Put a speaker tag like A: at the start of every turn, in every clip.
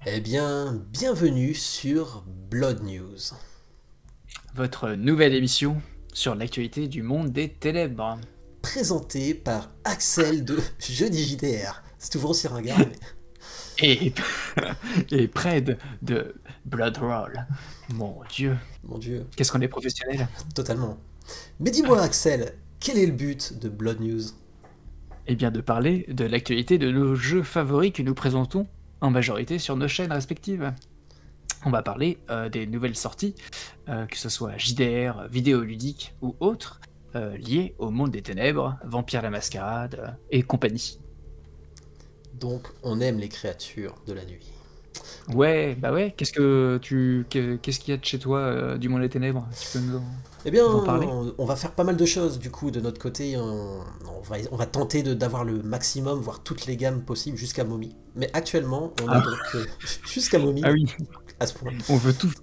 A: Eh bien, bienvenue sur Blood News,
B: Votre nouvelle émission sur l'actualité du monde des ténèbres.
A: présentée par Axel de Jeudi JDR. C'est toujours aussi ringard, mais
B: Et, et près de Blood Roll. Mon Dieu,
A: mon Dieu,
B: qu'est-ce qu'on est professionnel.
A: totalement. Mais dis-moi, Axel, quel est le but de Blood News?
B: Eh bien de parler de l'actualité de nos jeux favoris que nous présentons en majorité sur nos chaînes respectives. On va parler des nouvelles sorties, que ce soit JDR, vidéoludique ou autres, liées au monde des ténèbres, Vampire la Mascarade et compagnie.
A: Donc, on aime les créatures de la nuit.
B: Ouais, bah ouais, qu'est-ce qu'il y a de chez toi du monde des ténèbres? Tu peux
A: Eh bien,
B: nous en parler?
A: on va faire pas mal de choses, du coup, de notre côté. On va tenter d'avoir le maximum, voire toutes les gammes possibles jusqu'à Mommy. Mais actuellement, on a
B: Ah,
A: donc jusqu'à Mommy,
B: ah oui,
A: à ce point.
B: on veut tout.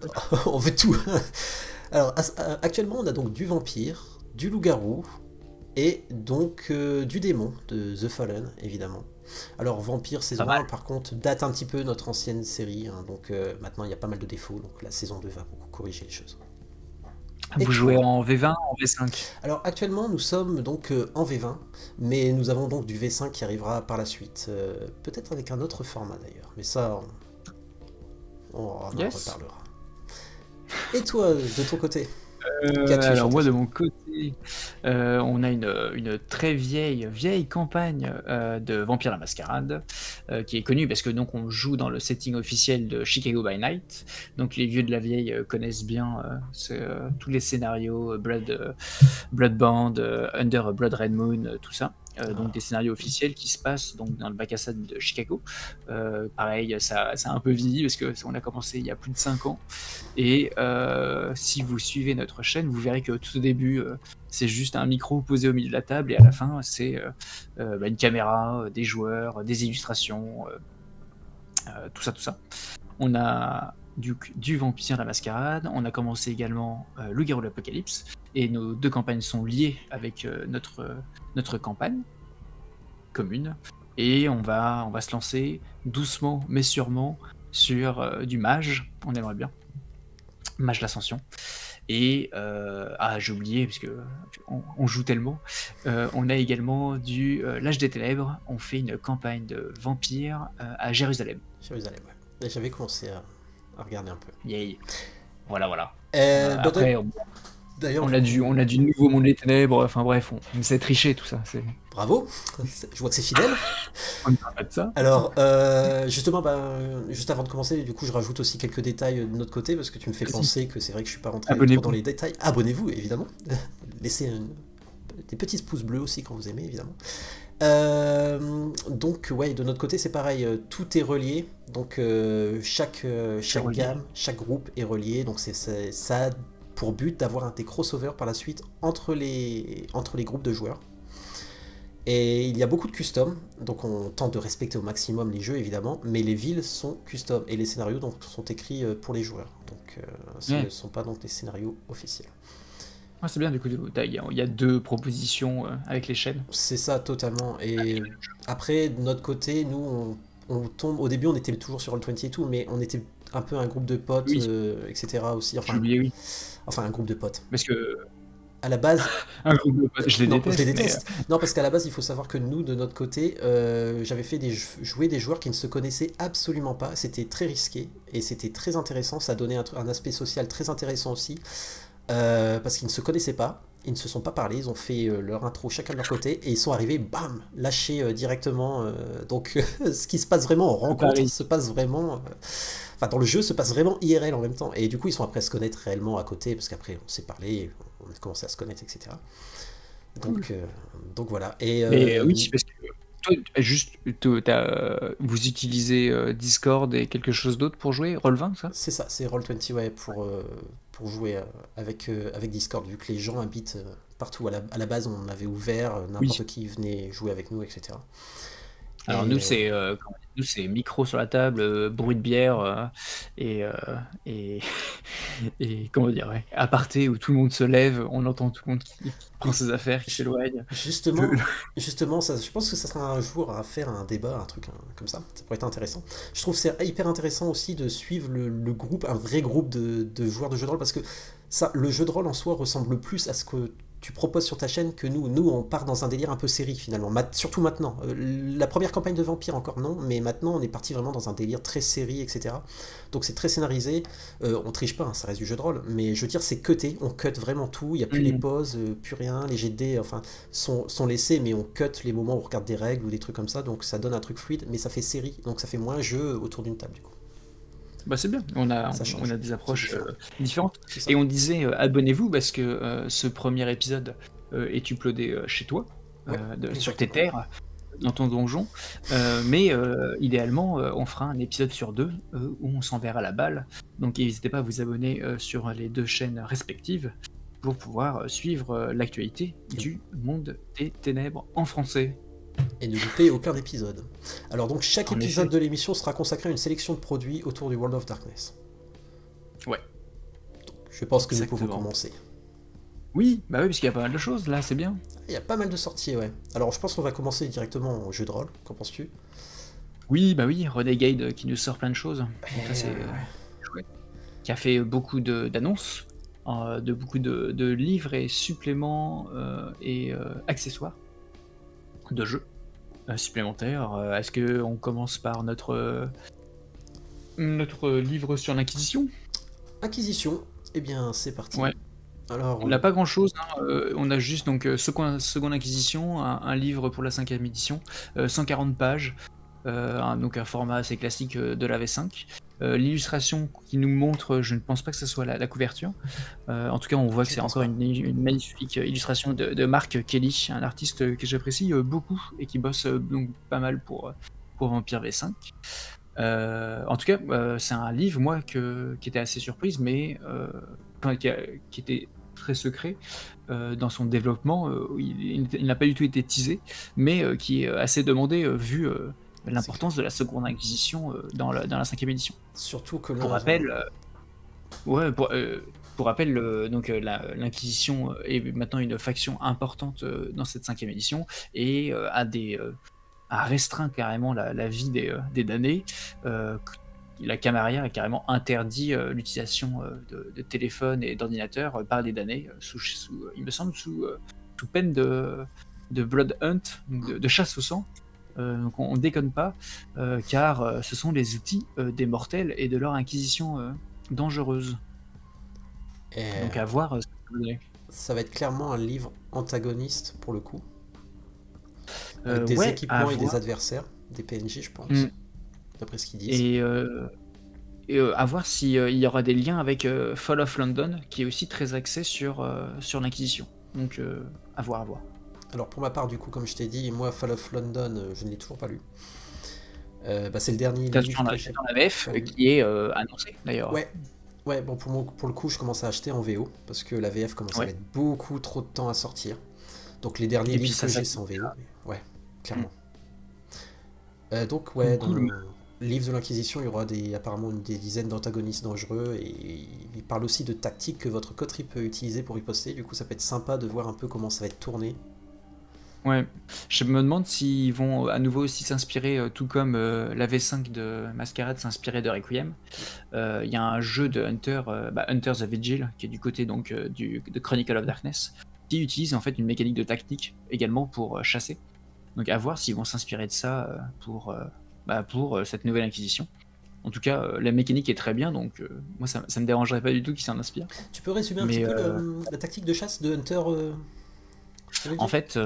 A: On veut tout. Alors, actuellement, on a donc du vampire, du loup-garou, et donc du démon de The Fallen, évidemment. Alors, Vampire
B: Pas
A: saison 1,
B: mal.
A: par contre, date un petit peu notre ancienne série, hein, donc maintenant il y a pas mal de défauts, donc la saison 2 va beaucoup corriger les choses. Et
B: Vous jouez
A: toi?
B: en V20, en V5?
A: Alors, actuellement, nous sommes donc en V20, mais nous avons donc du V5 qui arrivera par la suite, peut-être avec un autre format d'ailleurs, mais ça, on en
B: Yes.
A: reparlera. Et toi, de ton côté, qu'as-tu
B: Alors
A: chanté?
B: moi de mon côté, on a une très vieille campagne de Vampire la Mascarade qui est connue parce que donc on joue dans le setting officiel de Chicago by Night. Donc les vieux de la vieille connaissent bien tous les scénarios Bloodbound, Under a Blood Red Moon, tout ça. Donc des scénarios officiels qui se passent donc dans le bac à sable de Chicago. Pareil, ça a un peu vieilli parce que on a commencé il y a plus de 5 ans. Et si vous suivez notre chaîne, vous verrez que tout au début, c'est juste un micro posé au milieu de la table et à la fin, c'est une caméra, des joueurs, des illustrations, tout ça, tout ça. On a du Vampire la Mascarade, on a commencé également le Garou de l'Apocalypse, et nos deux campagnes sont liées avec notre campagne commune, et on va se lancer doucement mais sûrement sur du mage, on aimerait bien, mage l'Ascension. Et j'ai oublié parce que on joue tellement. On a également du l'Âge des Ténèbres. On fait une campagne de vampires à Jérusalem.
A: Jérusalem, ouais. J'avais commencé à regarder un peu.
B: Yay. Voilà, voilà.
A: Bah,
B: Après,
A: d'ailleurs,
B: on a du nouveau monde des ténèbres. Enfin bref, on sait tricher tout ça.
A: bravo, je vois que c'est fidèle.
B: On ne parle pas de ça.
A: Alors, justement, bah, juste avant de commencer, du coup, je rajoute aussi quelques détails de notre côté parce que tu me fais
B: Vas-y,
A: penser que c'est vrai que je suis pas rentré trop dans
B: abonnez-vous.
A: les détails. Abonnez-vous, évidemment. Laissez des petits pouces bleus aussi quand vous aimez, évidemment. Donc, ouais, de notre côté, c'est pareil, tout est relié. Donc,
B: C'est
A: chaque
B: relié.
A: gamme, chaque groupe est relié. Donc, ça a pour but d'avoir des crossovers par la suite entre les groupes de joueurs. Et il y a beaucoup de custom, donc on tente de respecter au maximum les jeux évidemment, mais les villes sont custom et les scénarios donc, sont écrits pour les joueurs. Donc ce ne
B: Ouais.
A: sont pas donc des scénarios officiels.
B: Ouais, c'est bien du coup. Il y a deux propositions avec les chaînes.
A: C'est ça totalement. Et après, de notre côté, nous on tombe. Au début, on était toujours sur Roll20 et tout, mais on était un peu un groupe de potes,
B: Oui,
A: etc. aussi.
B: j'ai oublié, oui.
A: Enfin, un groupe de potes.
B: Parce que
A: À la base,
B: un groupe de potes, je les
A: non, je les
B: déteste, mais
A: déteste. Non, parce qu'à la base, il faut savoir que nous, de notre côté, j'avais fait jouer des joueurs qui ne se connaissaient absolument pas. C'était très risqué et c'était très intéressant. Ça donnait un aspect social très intéressant aussi. Parce qu'ils ne se connaissaient pas, ils ne se sont pas parlé, ils ont fait leur intro chacun de leur côté et ils sont arrivés, bam, lâchés directement. Donc ce qui se passe vraiment en
B: c'est
A: rencontre
B: Paris.
A: se passe vraiment. Enfin, dans le jeu se passe vraiment IRL en même temps. Et du coup, ils sont après à se connaître réellement à côté, parce qu'après on s'est parlé, on a commencé à se connaître, etc.
B: Cool.
A: Donc, donc voilà. Et
B: Mais oui, parce que toi, vous utilisez Discord et quelque chose d'autre pour jouer? Roll20, ça?
A: c'est ça, c'est Roll20 ouais, pour jouer avec Discord, vu que les gens habitent partout. À la base, on avait ouvert,
B: Oui.
A: n'importe qui venait jouer avec nous, etc.
B: Alors
A: Et
B: nous c'est micro sur la table, bruit de bière et Et comment dire, ouais, aparté où tout le monde se lève, on entend tout le monde qui prend
A: Et
B: ses affaires, qui s'éloigne. Le-
A: justement,
B: le-
A: justement, ça, je pense que ça sera un jour à faire un débat, un truc comme ça pourrait être intéressant. Je trouve que c'est hyper intéressant aussi de suivre le groupe, un vrai groupe de joueurs de jeux de rôle, parce que ça, le jeu de rôle en soi ressemble plus à ce que tu proposes sur ta chaîne que nous. Nous, on part dans un délire un peu série finalement, surtout maintenant. La première campagne de Vampire encore non, mais maintenant on est parti vraiment dans un délire très série, etc. Donc c'est très scénarisé. On triche pas, hein, ça reste du jeu de rôle, mais je veux dire, c'est cuté, on cut vraiment tout, il n'y a plus les
B: Hmm.
A: pauses, plus rien, les jets de dés, enfin, sont laissés, mais on cut les moments où on regarde des règles ou des trucs comme ça, donc ça donne un truc fluide, mais ça fait série, donc ça fait moins jeu autour d'une table, du coup.
B: Bah c'est bien, on a,
A: Ça
B: on
A: change,
B: a des
A: c'est
B: approches
A: différent.
B: différentes.
A: C'est ça.
B: Et on disait abonnez-vous parce que ce premier épisode est uploadé chez toi,
A: Ouais,
B: sur tes
A: exactement.
B: terres, dans ton donjon. Mais idéalement, on fera un épisode sur deux où on s'enverra la balle. Donc n'hésitez pas à vous abonner sur les deux chaînes respectives pour pouvoir suivre l'actualité du monde des ténèbres en français.
A: Et ne louper aucun épisode. Alors donc chaque
B: En
A: épisode
B: effet.
A: de l'émission sera consacré à une sélection de produits autour du World of Darkness.
B: Ouais,
A: Je pense que nous pouvons
B: exactement.
A: commencer.
B: Oui, bah oui, parce qu'il y a pas mal de choses là, c'est bien.
A: Il y a pas mal de sorties, ouais. Alors je pense qu'on va commencer directement au jeu de rôle, qu'en penses-tu?
B: Oui, bah oui, Renegade qui nous sort plein de choses. Donc ça c'est
A: Ouais.
B: chouette. Qui a fait beaucoup d'annonces, de beaucoup de livres et suppléments et accessoires de jeux supplémentaires. Est-ce que on commence par notre livre sur l'Inquisition?
A: Inquisition, eh bien c'est parti.
B: Ouais.
A: Alors,
B: On n'a pas grand-chose, hein, on a juste donc Seconde Inquisition, un livre pour la 5e édition, 140 pages, donc un format assez classique de la V5. L'illustration qui nous montre, je ne pense pas que ce soit la couverture. En tout cas, on voit que
A: je
B: c'est
A: pense
B: encore
A: pas.
B: une magnifique illustration de Mark Kelly, un artiste que j'apprécie beaucoup et qui bosse donc pas mal pour Vampire V5. En tout cas, c'est un livre, moi, qui était assez surprise, mais enfin, qui était très secret dans son développement. Il n'a pas du tout été teasé, mais qui est assez demandé vu
A: C'est clair.
B: l'importance de la Seconde Inquisition dans la 5e édition.
A: Surtout que
B: Pour
A: là,
B: rappel, ouais, pour rappel, donc l'Inquisition est maintenant une faction importante dans cette 5e édition et a restreint carrément la vie des damnés. La Camarilla a carrément interdit l'utilisation de téléphones et d'ordinateurs par les damnés, il me semble, sous peine de blood hunt, donc de chasse au sang. Donc on déconne pas, car ce sont les outils des mortels et de leur inquisition dangereuse. Donc à voir ce que ça peut donner.
A: ça va être clairement un livre antagoniste pour le coup, avec des
B: Ouais, à
A: équipements et des
B: voir.
A: adversaires, des PNJ, je
B: Mm.
A: pense, d'après ce qu'ils disent.
B: Et, à voir s'il y aura des liens avec Fall of London, qui est aussi très axé sur l'Inquisition. Donc à voir, à voir.
A: Alors pour ma part, du coup, comme je t'ai dit, moi, Fall of London, je ne l'ai toujours pas lu. Bah, c'est le dernier livre que
B: C'est
A: j'ai
B: dans la VF
A: pas lu.
B: qui est annoncé d'ailleurs.
A: Ouais, ouais, bon, pour le coup, je commence à acheter en VO, parce que la VF commence à
B: Ouais.
A: mettre beaucoup trop de temps à sortir. Donc les derniers
B: Et puis
A: livres
B: ça
A: que j'ai, c'est
B: s'applique.
A: en VO, mais ouais,
B: Mm.
A: clairement. Donc ouais,
B: Donc
A: dans
B: cool.
A: le livre de l'Inquisition, il y aura apparemment des dizaines d'antagonistes dangereux, et il parle aussi de tactiques que votre coterie peut utiliser pour riposter, du coup ça peut être sympa de voir un peu comment ça va être tourné.
B: Ouais. Je me demande s'ils vont à nouveau aussi s'inspirer, tout comme la V5 de Masquerade s'inspirait de Requiem. Il y a un jeu de Hunter, Hunter the Vigil, qui est du côté donc de Chronicle of Darkness, qui utilise en fait une mécanique de tactique également pour chasser. Donc à voir s'ils vont s'inspirer de ça pour cette nouvelle Inquisition. En tout cas, la mécanique est très bien, donc moi ça me dérangerait pas du tout qu'ils s'en inspirent.
A: Tu peux résumer un petit
B: Mais
A: peu la tactique de chasse de Hunter
B: en
A: Vigil?
B: fait,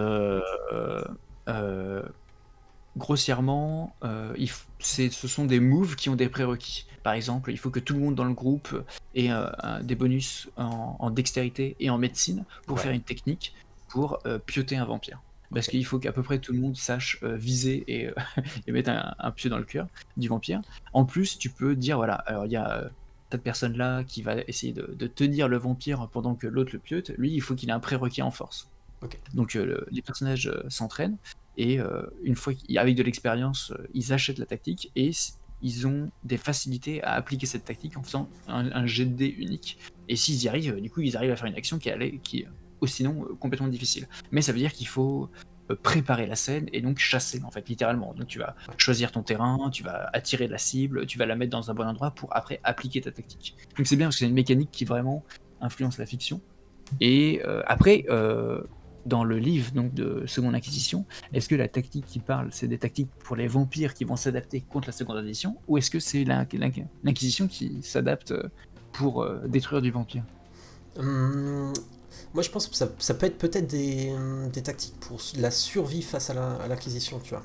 B: grossièrement, ce sont des moves qui ont des prérequis. Par exemple, il faut que tout le monde dans le groupe ait des bonus en dextérité et en médecine pour faire
A: Ouais,
B: une technique pour pioter un vampire. Parce
A: ok.
B: qu'il faut qu'à peu près tout le monde sache viser et, et mettre un pieu dans le cœur du vampire. En plus, tu peux dire, voilà, alors il y a cette personne-là qui va essayer de tenir le vampire pendant que l'autre le piote. Lui, il faut qu'il ait un prérequis en force.
A: Ok.
B: Donc les personnages s'entraînent et une fois avec de l'expérience, ils achètent la tactique et ils ont des facilités à appliquer cette tactique en faisant un jet de dés unique. Et s'ils y arrivent, du coup, ils arrivent à faire une action qui est sinon complètement difficile. Mais ça veut dire qu'il faut préparer la scène et donc chasser, en fait, littéralement. Donc tu vas choisir ton terrain, tu vas attirer la cible, tu vas la mettre dans un bon endroit pour après appliquer ta tactique. Donc c'est bien parce que c'est une mécanique qui vraiment influence la fiction. Et après, dans le livre donc, de Seconde Inquisition, est-ce que la tactique qui parle, c'est des tactiques pour les vampires qui vont s'adapter contre la Seconde Édition, ou est-ce que c'est l'Inquisition qui s'adapte pour détruire du vampire?
A: Moi, je pense que ça peut être peut-être des tactiques pour la survie face à l'Inquisition, tu vois.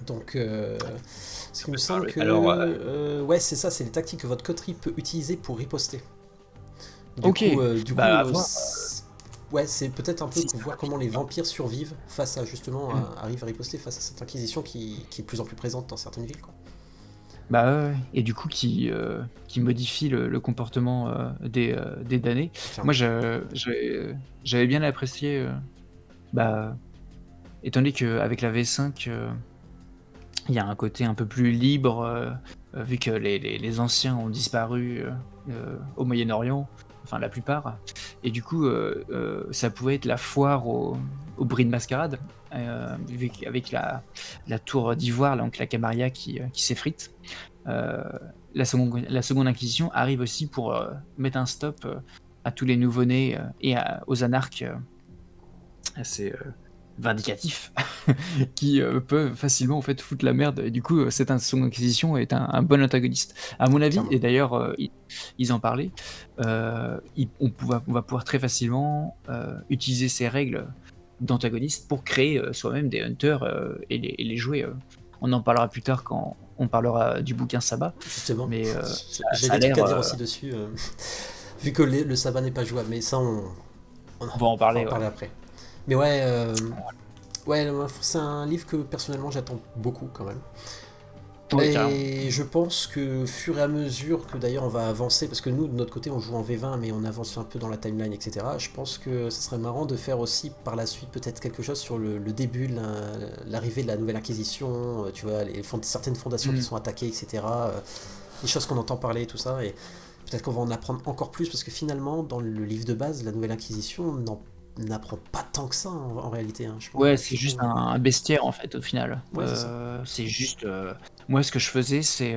A: Donc, ce qui me semble que...
B: Alors,
A: ouais, c'est ça, c'est les tactiques que votre coterie peut utiliser pour riposter.
B: Du coup,
A: ouais, c'est peut-être un peu pour voir comment les vampires survivent face à, justement, arrivent à riposter face à cette Inquisition qui est de plus en plus présente dans certaines villes, quoi.
B: Et du coup qui modifie le comportement des damnés. Moi j'avais bien apprécié, étant donné qu'avec la V5, il y a un côté un peu plus libre, vu que les anciens ont disparu au Moyen-Orient, enfin la plupart, et du coup ça pouvait être la foire au bris de mascarade, avec la tour d'ivoire, donc la Camarilla qui s'effrite. La seconde Inquisition arrive aussi pour mettre un stop à tous les nouveau-nés et aux anarches assez vindicatifs qui peuvent facilement en fait foutre la merde. Et du coup, cette seconde Inquisition est un bon antagoniste, à mon avis. Clairement. Et d'ailleurs, ils en parlaient. On va pouvoir très facilement utiliser ces règles d'antagonistes pour créer soi-même des hunters et les jouer. On en parlera plus tard quand on parlera du bouquin Sabbat.
A: Justement,
B: mais
A: j'ai des trucs à dire aussi dessus, vu que le Sabbat n'est pas jouable, mais ça on
B: va en parler
A: après. Mais ouais, c'est un livre que personnellement j'attends beaucoup quand même. Et je pense que fur et à mesure que d'ailleurs on va avancer, parce que nous de notre côté on joue en V20 mais on avance un peu dans la timeline, etc. Je pense que ce serait marrant de faire aussi par la suite peut-être quelque chose sur le début de l'arrivée de la nouvelle Inquisition, tu vois, certaines fondations qui sont attaquées, etc. Les choses qu'on entend parler, tout ça, et peut-être qu'on va en apprendre encore plus, parce que finalement dans le livre de base, la nouvelle Inquisition n'apprend pas tant que ça en réalité, hein, je pense.
B: Ouais, c'est juste un bestiaire en fait au final.
A: Ouais,
B: c'est juste moi ce que je faisais c'est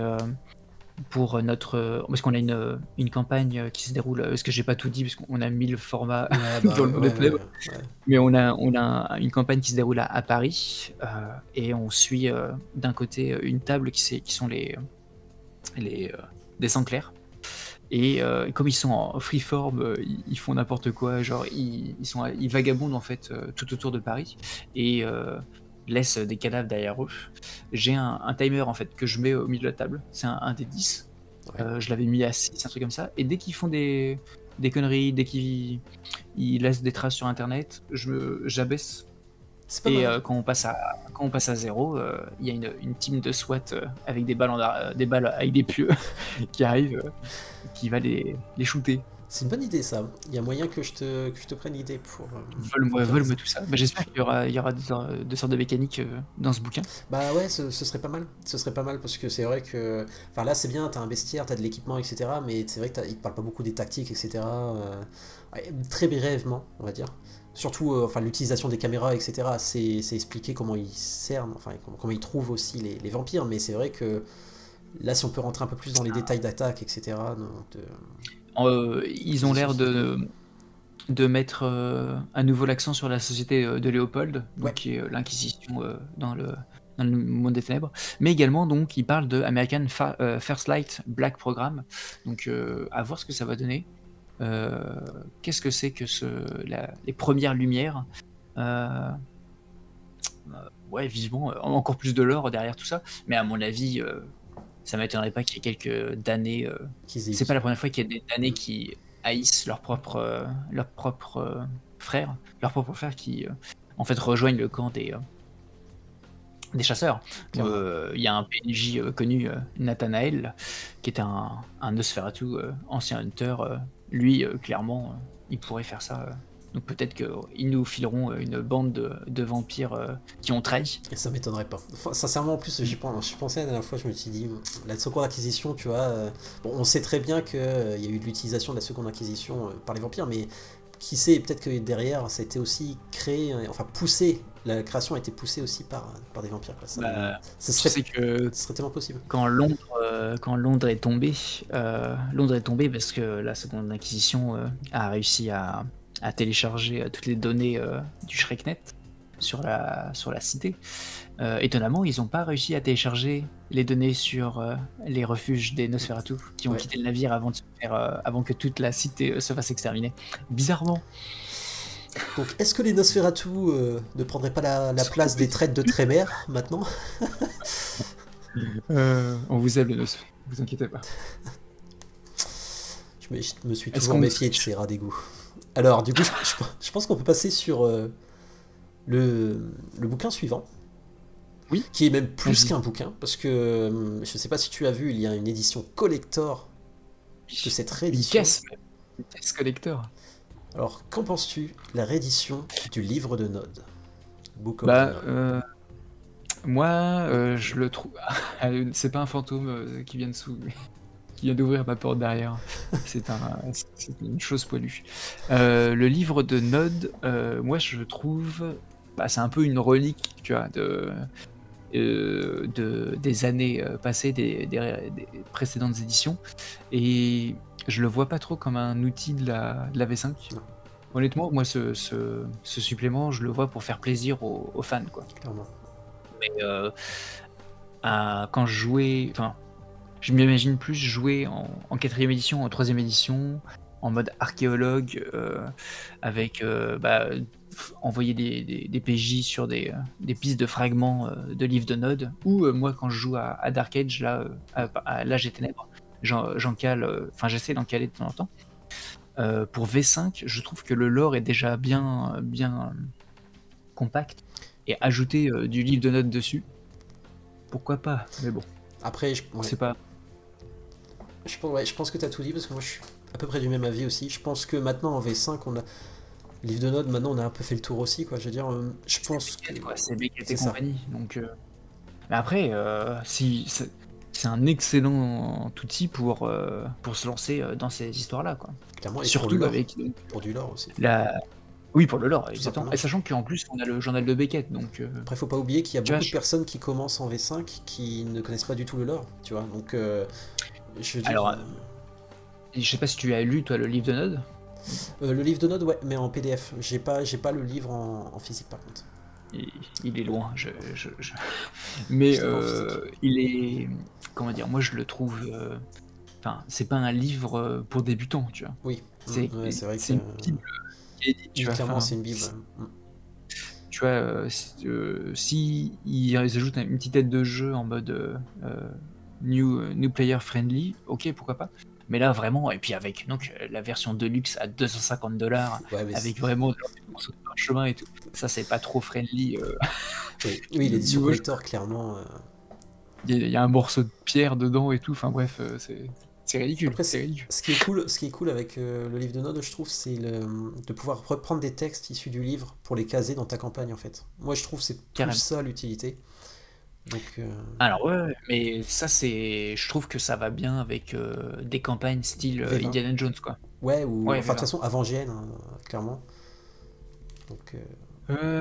B: pour notre parce qu'on a une campagne qui se déroule, parce que j'ai pas tout dit parce qu'on a 1000 formats dans le web, mais on a une campagne qui se déroule à Paris, et on suit d'un côté une table qui sont les des sangs clairs. Et comme ils sont en freeform, ils font n'importe quoi, genre ils vagabondent en fait tout autour de Paris et laissent des cadavres derrière eux. J'ai un timer en fait que je mets au milieu de la table, c'est un des 10. Je l'avais mis à 6, un truc comme ça. Et dès qu'ils font des conneries, dès qu'ils laissent des traces sur internet, j'abaisse. Et quand on passe à 0, il y a une team de SWAT avec des balles avec des pieux qui arrivent, qui va les shooter.
A: C'est une bonne idée ça. Il y a moyen que je te prenne l'idée pour...
B: Vole-moi tout ça. J'espère qu'il y aura des sortes de mécaniques dans ce bouquin.
A: Bah ouais, ce serait pas mal. Ce serait pas mal parce que c'est vrai que... Enfin là c'est bien, t'as un bestiaire, t'as de l'équipement, etc. Mais c'est vrai qu'il te parle pas beaucoup des tactiques, etc. Très brièvement, on va dire. Surtout l'utilisation des caméras, etc. C'est expliqué comment ils cernent, enfin comment ils trouvent aussi les vampires. Mais c'est vrai que là si on peut rentrer un peu plus dans les détails d'attaque, etc.
B: Ils ont l'air de mettre à nouveau l'accent sur la société de Léopold, donc qui est l'Inquisition dans le monde des ténèbres, mais également donc ils parlent de American First Light Black Program, donc à voir ce que ça va donner. Qu'est-ce que c'est que les premières lumières, visuellement encore plus de lore derrière tout ça, mais à mon avis ça m'étonnerait pas qu'il y ait quelques damnés. C'est pas la première fois qu'il y a des damnés qui haïssent leurs propres frères, qui en fait rejoignent le camp des chasseurs. Il y a un PNJ connu, Nathanael, qui est un Nosferatu, ancien hunter. Lui, clairement, il pourrait faire ça Donc peut-être qu'ils nous fileront une bande de vampires qui ont trahi.
A: Et ça m'étonnerait pas. Enfin, sincèrement, en plus, je pensais la dernière fois, je me suis dit, la seconde inquisition, tu vois, bon, on sait très bien qu'il y a eu de l'utilisation de la seconde inquisition par les vampires, mais qui sait, peut-être que derrière, ça a été aussi créé, enfin poussé, la création a été poussée aussi par des vampires. Quoi. Ça serait tellement possible.
B: Quand Londres est tombé, parce que la seconde inquisition a réussi à télécharger toutes les données du Shreknet sur la cité. Étonnamment, ils n'ont pas réussi à télécharger les données sur les refuges des Nosferatu qui ont quitté le navire avant que toute la cité se fasse exterminer. Bizarrement.
A: Donc, est-ce que les Nosferatu ne prendraient pas la place des traites de Trémère maintenant?
B: On vous aime les Nosferatu, vous inquiétez pas.
A: Je me suis toujours méfié de ces rats d'égout. Alors, du coup, je pense qu'on peut passer sur le bouquin suivant.
B: Oui.
A: Qui est même plus qu'un bouquin, parce que je sais pas si tu as vu, il y a une édition collector de cette réédition.
B: Une caisse collector.
A: Alors, qu'en penses-tu, la réédition du livre de Nod?
B: Moi, je le trouve. C'est pas un fantôme qui vient d'ouvrir ma porte derrière. C'est une chose poilue. Le livre de Nod, moi je trouve, c'est un peu une relique, tu vois, des années passées, des précédentes éditions, et je le vois pas trop comme un outil de la V5. Non. Honnêtement, moi ce supplément, je le vois pour faire plaisir aux fans, quoi.
A: Clairement.
B: Mais quand je jouais, enfin, je m'imagine plus jouer en 4ème édition, en 3ème édition, en mode archéologue, avec envoyer des PJ sur des pistes de fragments de livres de Nod, ou moi quand je joue à Dark Age, là, à l'Âge des Ténèbres, j'essaie d'en caler de temps en temps. Pour V5, je trouve que le lore est déjà bien compact, et ajouter du livre de Nod dessus, pourquoi pas, mais bon.
A: Après,
B: c'est pas...
A: Je pense que tu as tout dit, parce que moi je suis à peu près du même avis aussi. Je pense que maintenant en V5, on a livre de Nod, maintenant on a un peu fait le tour aussi, quoi. Je veux dire, je pense que
B: c'est Beckett et compagnie. Donc, mais après, si c'est un excellent outil pour se lancer dans ces histoires-là, quoi.
A: Clairement, et
B: surtout
A: pour du lore aussi.
B: Oui, pour le lore, exactement. Et sachant qu'en plus, on a le journal de Beckett, donc...
A: Après, faut pas oublier qu'il y a beaucoup de personnes qui commencent en V5 qui ne connaissent pas du tout le lore, tu vois. Donc, je veux dire...
B: Alors, je sais pas si tu as lu, toi, le livre de Nod.
A: Le livre de Nod, ouais, mais en PDF. J'ai pas le livre en physique, par contre.
B: Il est loin, mais il est... Comment dire, moi, je le trouve... Enfin, c'est pas un livre pour débutants, tu vois.
A: Oui, c'est vrai que...
B: C'est une Bible.
A: Clairement, c'est une Bible.
B: Tu vois, si ils ajoutent une petite aide de jeu en mode new player friendly, ok, pourquoi pas. Mais là, vraiment, et puis avec donc la version Deluxe à $250, avec vraiment des morceaux de parchemin et tout, ça c'est pas trop friendly.
A: Oui, l'édition collector, clairement.
B: Il y a un morceau de pierre dedans et tout, enfin bref, c'est ridicule.
A: Après, ce qui est cool avec le livre de Nod, je trouve, c'est de pouvoir reprendre des textes issus du livre pour les caser dans ta campagne, en fait. Moi, je trouve que c'est plus ça l'utilité. Donc,
B: alors ouais, mais ça je trouve que ça va bien avec des campagnes style Indiana Jones, quoi.
A: Ouais, ou enfin de toute façon avant GN, hein, clairement. Donc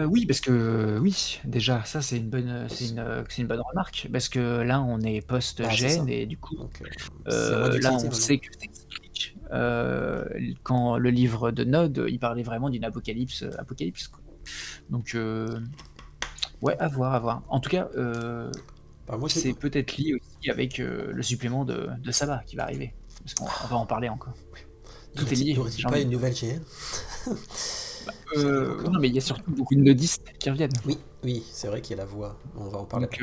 B: oui, parce que oui, déjà ça c'est une bonne remarque, parce que là on est post-GN et du coup donc, là on sait que c'est cyclique. Quand le livre de Nod, il parlait vraiment d'une apocalypse, quoi. Donc ouais, à voir. En tout cas, c'est peut-être lié aussi avec le supplément de Sabbat qui va arriver. Parce qu'on va en parler encore. Tout est lié.
A: N'aurait-il pas une nouvelle GN?
B: Non, mais il y a surtout beaucoup de nodistes qui reviennent.
A: Oui, c'est vrai qu'il y a la voix. On va en parler.
B: Donc,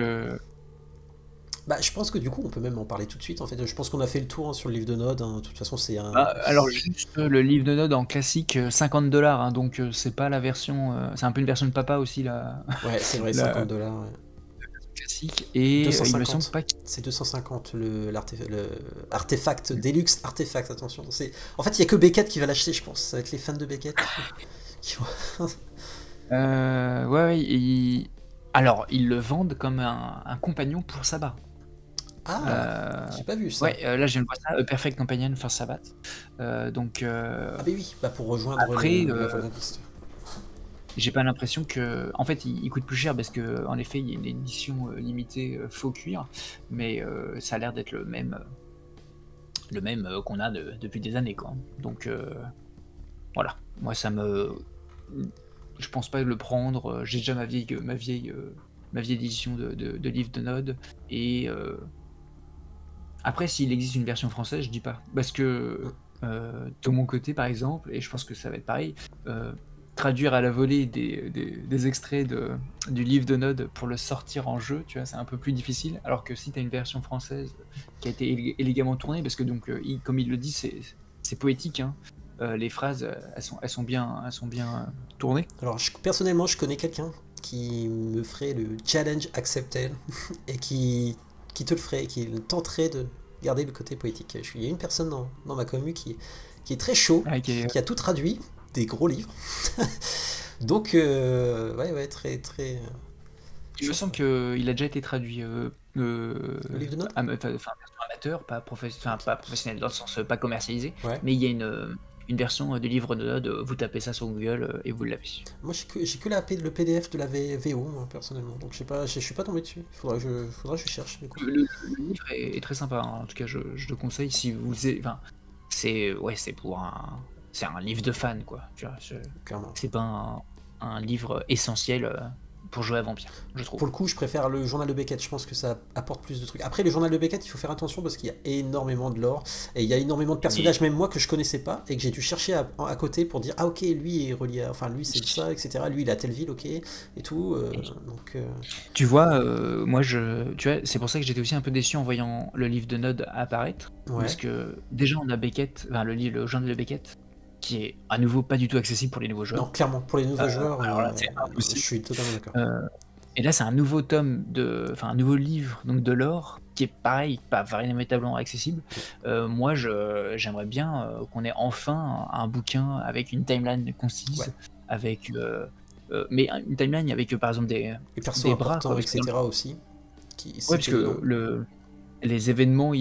A: je pense que du coup, on peut même en parler tout de suite. En fait, je pense qu'on a fait le tour sur le livre de Nod. Hein. De toute façon, c'est un.
B: Alors, juste le livre de Nod en classique, $50. Hein, donc, c'est pas la version. C'est un peu une version de papa aussi, là.
A: Ouais, c'est vrai, $50. Ouais.
B: Classique. Et
A: 250.
B: Il me semble pas que...
A: C'est 250 l'artefact Deluxe artefact. Attention. En fait, il y a que Beckett qui va l'acheter, je pense. Avec les fans de Beckett.
B: Ouais, alors, ils le vendent comme un compagnon pour Sabbat.
A: Ah, j'ai pas vu ça.
B: Ouais, là, je viens de voir ça, A Perfect Companion for Sabbath. Donc,
A: Ah, mais oui, bah pour rejoindre
B: après,
A: la Vanguardiste.
B: j'ai pas l'impression que. En fait, il coûte plus cher parce que, en effet, il y a une édition limitée faux cuir, mais ça a l'air d'être le même qu'on a depuis des années, quoi. Donc, voilà. Moi, je pense pas le prendre. J'ai déjà ma vieille édition de livre de Node. Et après, s'il existe une version française, je dis pas. Parce que de mon côté, par exemple, et je pense que ça va être pareil, traduire à la volée des extraits du livre de Node pour le sortir en jeu, tu vois, c'est un peu plus difficile. Alors que si tu as une version française qui a été élégamment tournée, parce que donc, comme il le dit, c'est poétique, hein. Les phrases, elles sont bien tournées.
A: Alors, personnellement, je connais quelqu'un qui me ferait le challenge accepted et qui te le ferait, qui tenterait de garder le côté poétique. Il y a une personne dans ma commu qui est très chaud,
B: Okay.
A: qui a tout traduit, des gros livres. Donc, ouais, très, très.
B: Il me semble qu'il a déjà été traduit.
A: Le livre de notes
B: version amateur, pas professionnel dans le sens pas commercialisé,
A: ouais.
B: mais il y a une version de livre de Node, vous tapez ça sur Google et vous l'avez.
A: Moi, j'ai que le PDF de la VO, moi, personnellement. Donc, je suis pas tombé dessus. Faudra que je cherche. Du coup.
B: Le livre est très sympa, hein. En tout cas, je le conseille si vous. Enfin, c'est un livre de fan, quoi. Tu vois,
A: Clairement.
B: c'est pas un livre essentiel pour jouer à Vampire, je trouve.
A: Pour le coup, je préfère le journal de Beckett. Je pense que ça apporte plus de trucs. Après, le journal de Beckett, il faut faire attention parce qu'il y a énormément de lore et il y a énormément de personnages, même moi, que je connaissais pas et que j'ai dû chercher à côté pour dire ah ok, lui est relié, enfin lui c'est ça, etc. Lui il a telle ville, ok, et tout. Donc.
B: Tu vois, moi tu vois, c'est pour ça que j'étais aussi un peu déçu en voyant le livre de Node apparaître,
A: Ouais.
B: parce que déjà on a Beckett, enfin le journal de Beckett, qui est à nouveau pas du tout accessible pour les nouveaux joueurs.
A: Non, clairement, pour les nouveaux joueurs,
B: alors là, c'est impossible.
A: je suis totalement d'accord.
B: Et là, c'est un nouveau un nouveau livre donc de lore qui est pareil, pas véritablement accessible. Moi, j'aimerais bien qu'on ait enfin un bouquin avec une timeline concise,
A: Ouais.
B: avec mais une timeline avec par exemple des
A: persos
B: des bras,
A: importants,
B: quoi,
A: etc. aussi.
B: Ouais, parce que les événements,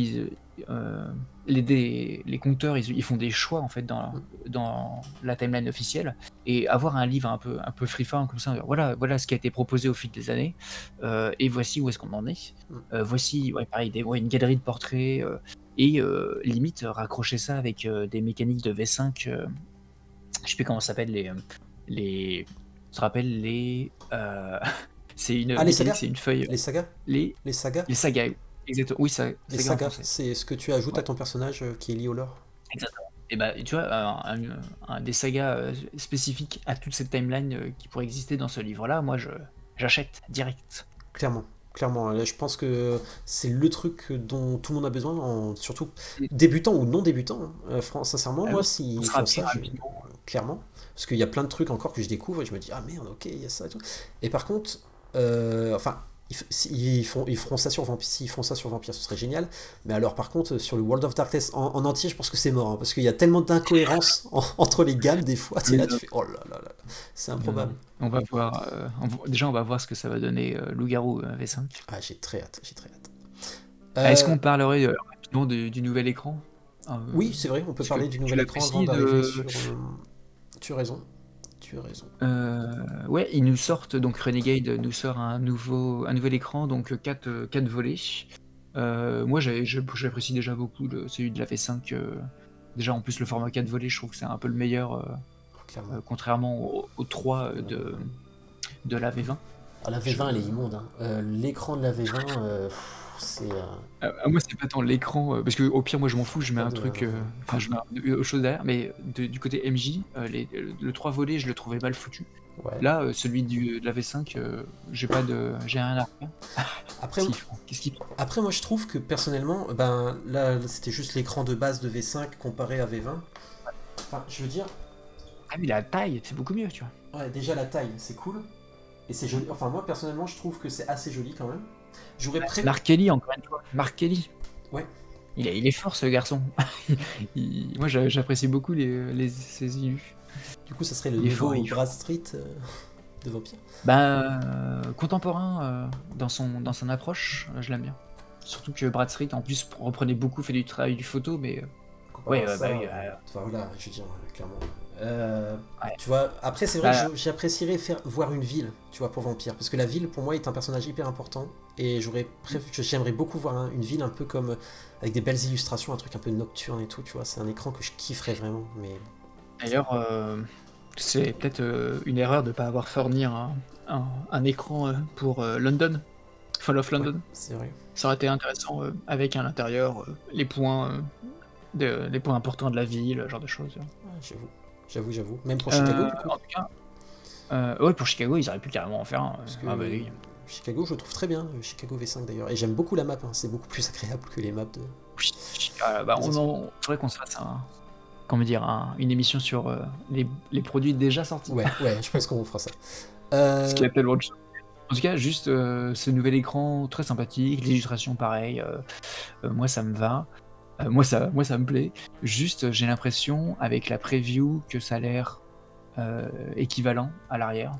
B: les compteurs, ils font des choix en fait dans la timeline officielle, et avoir un livre un peu freeform comme ça, voilà ce qui a été proposé au fil des années, et voici où est-ce qu'on en est. Voici, ouais, pareil, une galerie de portraits, et limite raccrocher ça avec des mécaniques de V5. Je sais plus comment ça s'appelle les. Tu te rappelles les. C'est une
A: les sagas,
B: c'est une feuille.
A: Les sagas.
B: Les sagas. Exactement. Oui, ça.
A: Les sagas, c'est ce que tu ajoutes à ton personnage qui est lié au lore.
B: Exactement. Et bah, tu vois, des sagas spécifiques à toute cette timeline qui pourrait exister dans ce livre-là, moi, j'achète direct.
A: Clairement. Là, je pense que c'est le truc dont tout le monde a besoin, surtout débutant ou non débutant. Sincèrement, moi, s'ils font ça, clairement. Parce qu'il y a plein de trucs encore que je découvre et je me dis, ah merde, ok, il y a ça et tout. Et par contre, s'ils feront ça sur Vampire, s'ils font ça sur Vampire, ce serait génial. Mais alors, par contre, sur le World of Darkness en entier, je pense que c'est mort. Hein, parce qu'il y a tellement d'incohérences entre les gammes, des fois. Tu es là, tu fais oh là là là, c'est improbable.
B: On va voir. Déjà, on va voir ce que ça va donner Loup-Garou V5.
A: Ah, j'ai très hâte.
B: Est-ce qu'on parlerait rapidement du nouvel écran?
A: Oui, c'est vrai, on peut parler du nouvel écran avant d'arriver sur. Tu as raison.
B: Ouais, ils nous sortent, donc Renegade nous sort un nouvel écran, donc 4 volets. Moi, j'apprécie déjà beaucoup celui de la V5. Déjà, en plus, le format 4 volets, je trouve que c'est un peu le meilleur, contrairement aux 3 de la V20.
A: Ah, la V20, elle est immonde. Hein. L'écran de la V20, c'est...
B: moi, c'est pas tant l'écran, parce que au pire, moi, je m'en fous, je mets un truc... je mets autre chose derrière, mais du côté MJ, le 3 volets, je le trouvais mal foutu. Ouais. Là, celui de la V5, j'ai rien à faire.
A: Après,
B: qu'est-ce qu'il prend ?
A: Après, moi, je trouve que personnellement, là, c'était juste l'écran de base de V5 comparé à V20. Enfin, je veux dire...
B: Ah, mais la taille, c'est beaucoup mieux, tu vois.
A: Ouais, déjà, la taille, c'est cool. Et c'est joli. Enfin, moi, personnellement, je trouve que c'est assez joli, quand même.
B: Mark Kelly, encore une fois. Mark Kelly.
A: Ouais.
B: Il est fort, ce garçon. Moi, j'apprécie beaucoup ses élus.
A: Du coup, ça serait le
B: Il
A: nouveau
B: faut.
A: Brad Street de Vampire.
B: Bah, contemporain dans son approche, je l'aime bien. Surtout que Brad Street, en plus, reprenait beaucoup, fait du travail du photo, mais
A: Comparé à
B: bah
A: ça,
B: oui,
A: enfin voilà, je veux dire, clairement.
B: ouais.
A: Tu vois, après, c'est vrai
B: Bah,
A: que j'apprécierais voir une ville, tu vois, pour Vampire. Parce que la ville, pour moi, est un personnage hyper important. Et j'aimerais beaucoup voir une ville un peu comme. Avec des belles illustrations, un truc un peu nocturne et tout, tu vois. C'est un écran que je kifferais vraiment. Mais
B: d'ailleurs, c'est peut-être une erreur de ne pas avoir fourni un écran pour London, Fall of
A: ouais,
B: London.
A: c'est vrai.
B: Ça aurait été intéressant avec à l'intérieur les points importants de la ville, ce genre de choses.
A: Ouais, j'avoue. Même pour Chicago, du coup.
B: En tout cas, ouais, pour Chicago, ils auraient pu carrément en faire un.
A: Parce que
B: Ah bah oui.
A: Chicago, je le trouve très bien, Chicago V5 d'ailleurs. Et j'aime beaucoup la map, hein. C'est beaucoup plus agréable que les maps de.
B: Oui, bah, faudrait qu'on se fasse comment dire, une émission sur les produits déjà sortis.
A: Ouais, je pense qu'on fera ça.
B: Parce qu'il y a tellement de choses. En tout cas, juste ce nouvel écran très sympathique, l'illustration pareil, moi ça me va, moi ça me plaît. Juste, j'ai l'impression avec la preview que ça a l'air équivalent à l'arrière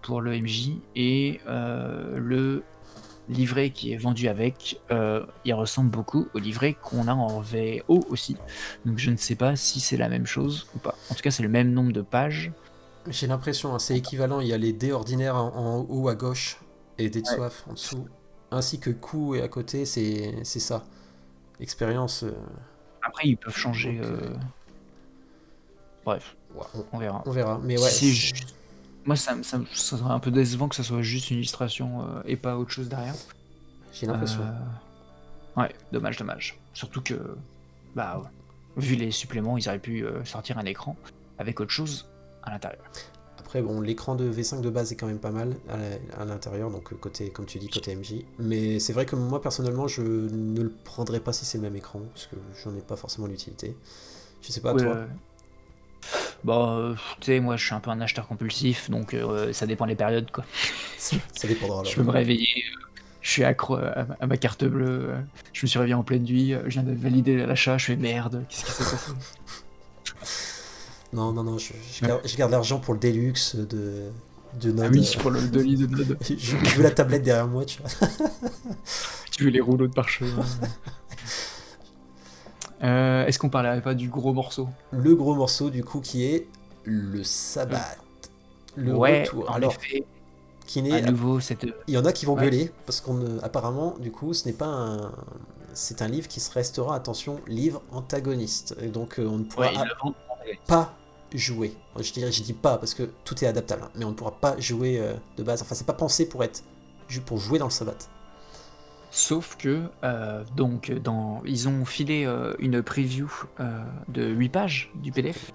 B: pour le MJ et le livret qui est vendu avec, il ressemble beaucoup au livret qu'on a en VO aussi. Donc je ne sais pas si c'est la même chose ou pas. En tout cas, c'est le même nombre de pages.
A: J'ai l'impression, hein, c'est équivalent. Il y a les dés ordinaires en haut à gauche et dés de soif en dessous. Ainsi que coup et à côté, c'est ça. Expérience.
B: Après, ils peuvent changer.
A: Donc,
B: Bref,
A: ouais,
B: on verra.
A: on verra. Mais ouais.
B: C'est juste. Moi, ça serait un peu décevant que ça soit juste une illustration et pas autre chose derrière.
A: J'ai l'impression.
B: Ouais, dommage. Surtout que, bah, vu les suppléments, ils auraient pu sortir un écran avec autre chose à l'intérieur.
A: Après, bon, l'écran de V5 de base est quand même pas mal à l'intérieur, donc côté, comme tu dis, côté MJ. Mais c'est vrai que moi, personnellement, je ne le prendrais pas si c'est le même écran, parce que j'en ai pas forcément l'utilité. Je sais pas,
B: Ouais,
A: toi.
B: Bah, tu sais, moi, je suis un peu un acheteur compulsif, donc ça dépend des périodes, quoi.
A: Ça dépendra. Alors.
B: Je peux me réveiller, je suis accro à ma carte bleue, je me suis réveillé en pleine nuit, je viens de valider l'achat, je fais merde, qu'est-ce qui s'est passé?
A: Non, je garde l'argent pour le Deluxe de Node.
B: Ah oui, pour le Dolly de Node.
A: Je veux la tablette derrière moi, tu vois.
B: Tu veux les rouleaux de parchemin. Est-ce qu'on parlerait pas du gros morceau?
A: Le gros morceau, du coup, qui est le Sabbat. Le retour.
B: En
A: Alors,
B: effet,
A: qui n'est...
B: à nouveau, cette...
A: Il y en a qui vont gueuler, parce qu'apparemment, du coup, ce n'est pas un... C'est un livre qui se restera, attention, livre antagoniste. Et donc, on ne pourra pas jouer. Je dis pas, parce que tout est adaptable, hein, mais on ne pourra pas jouer de base. Enfin, c'est pas pensé pour jouer dans le Sabbat.
B: Sauf que, donc, ils ont filé une preview de 8 pages du PDF.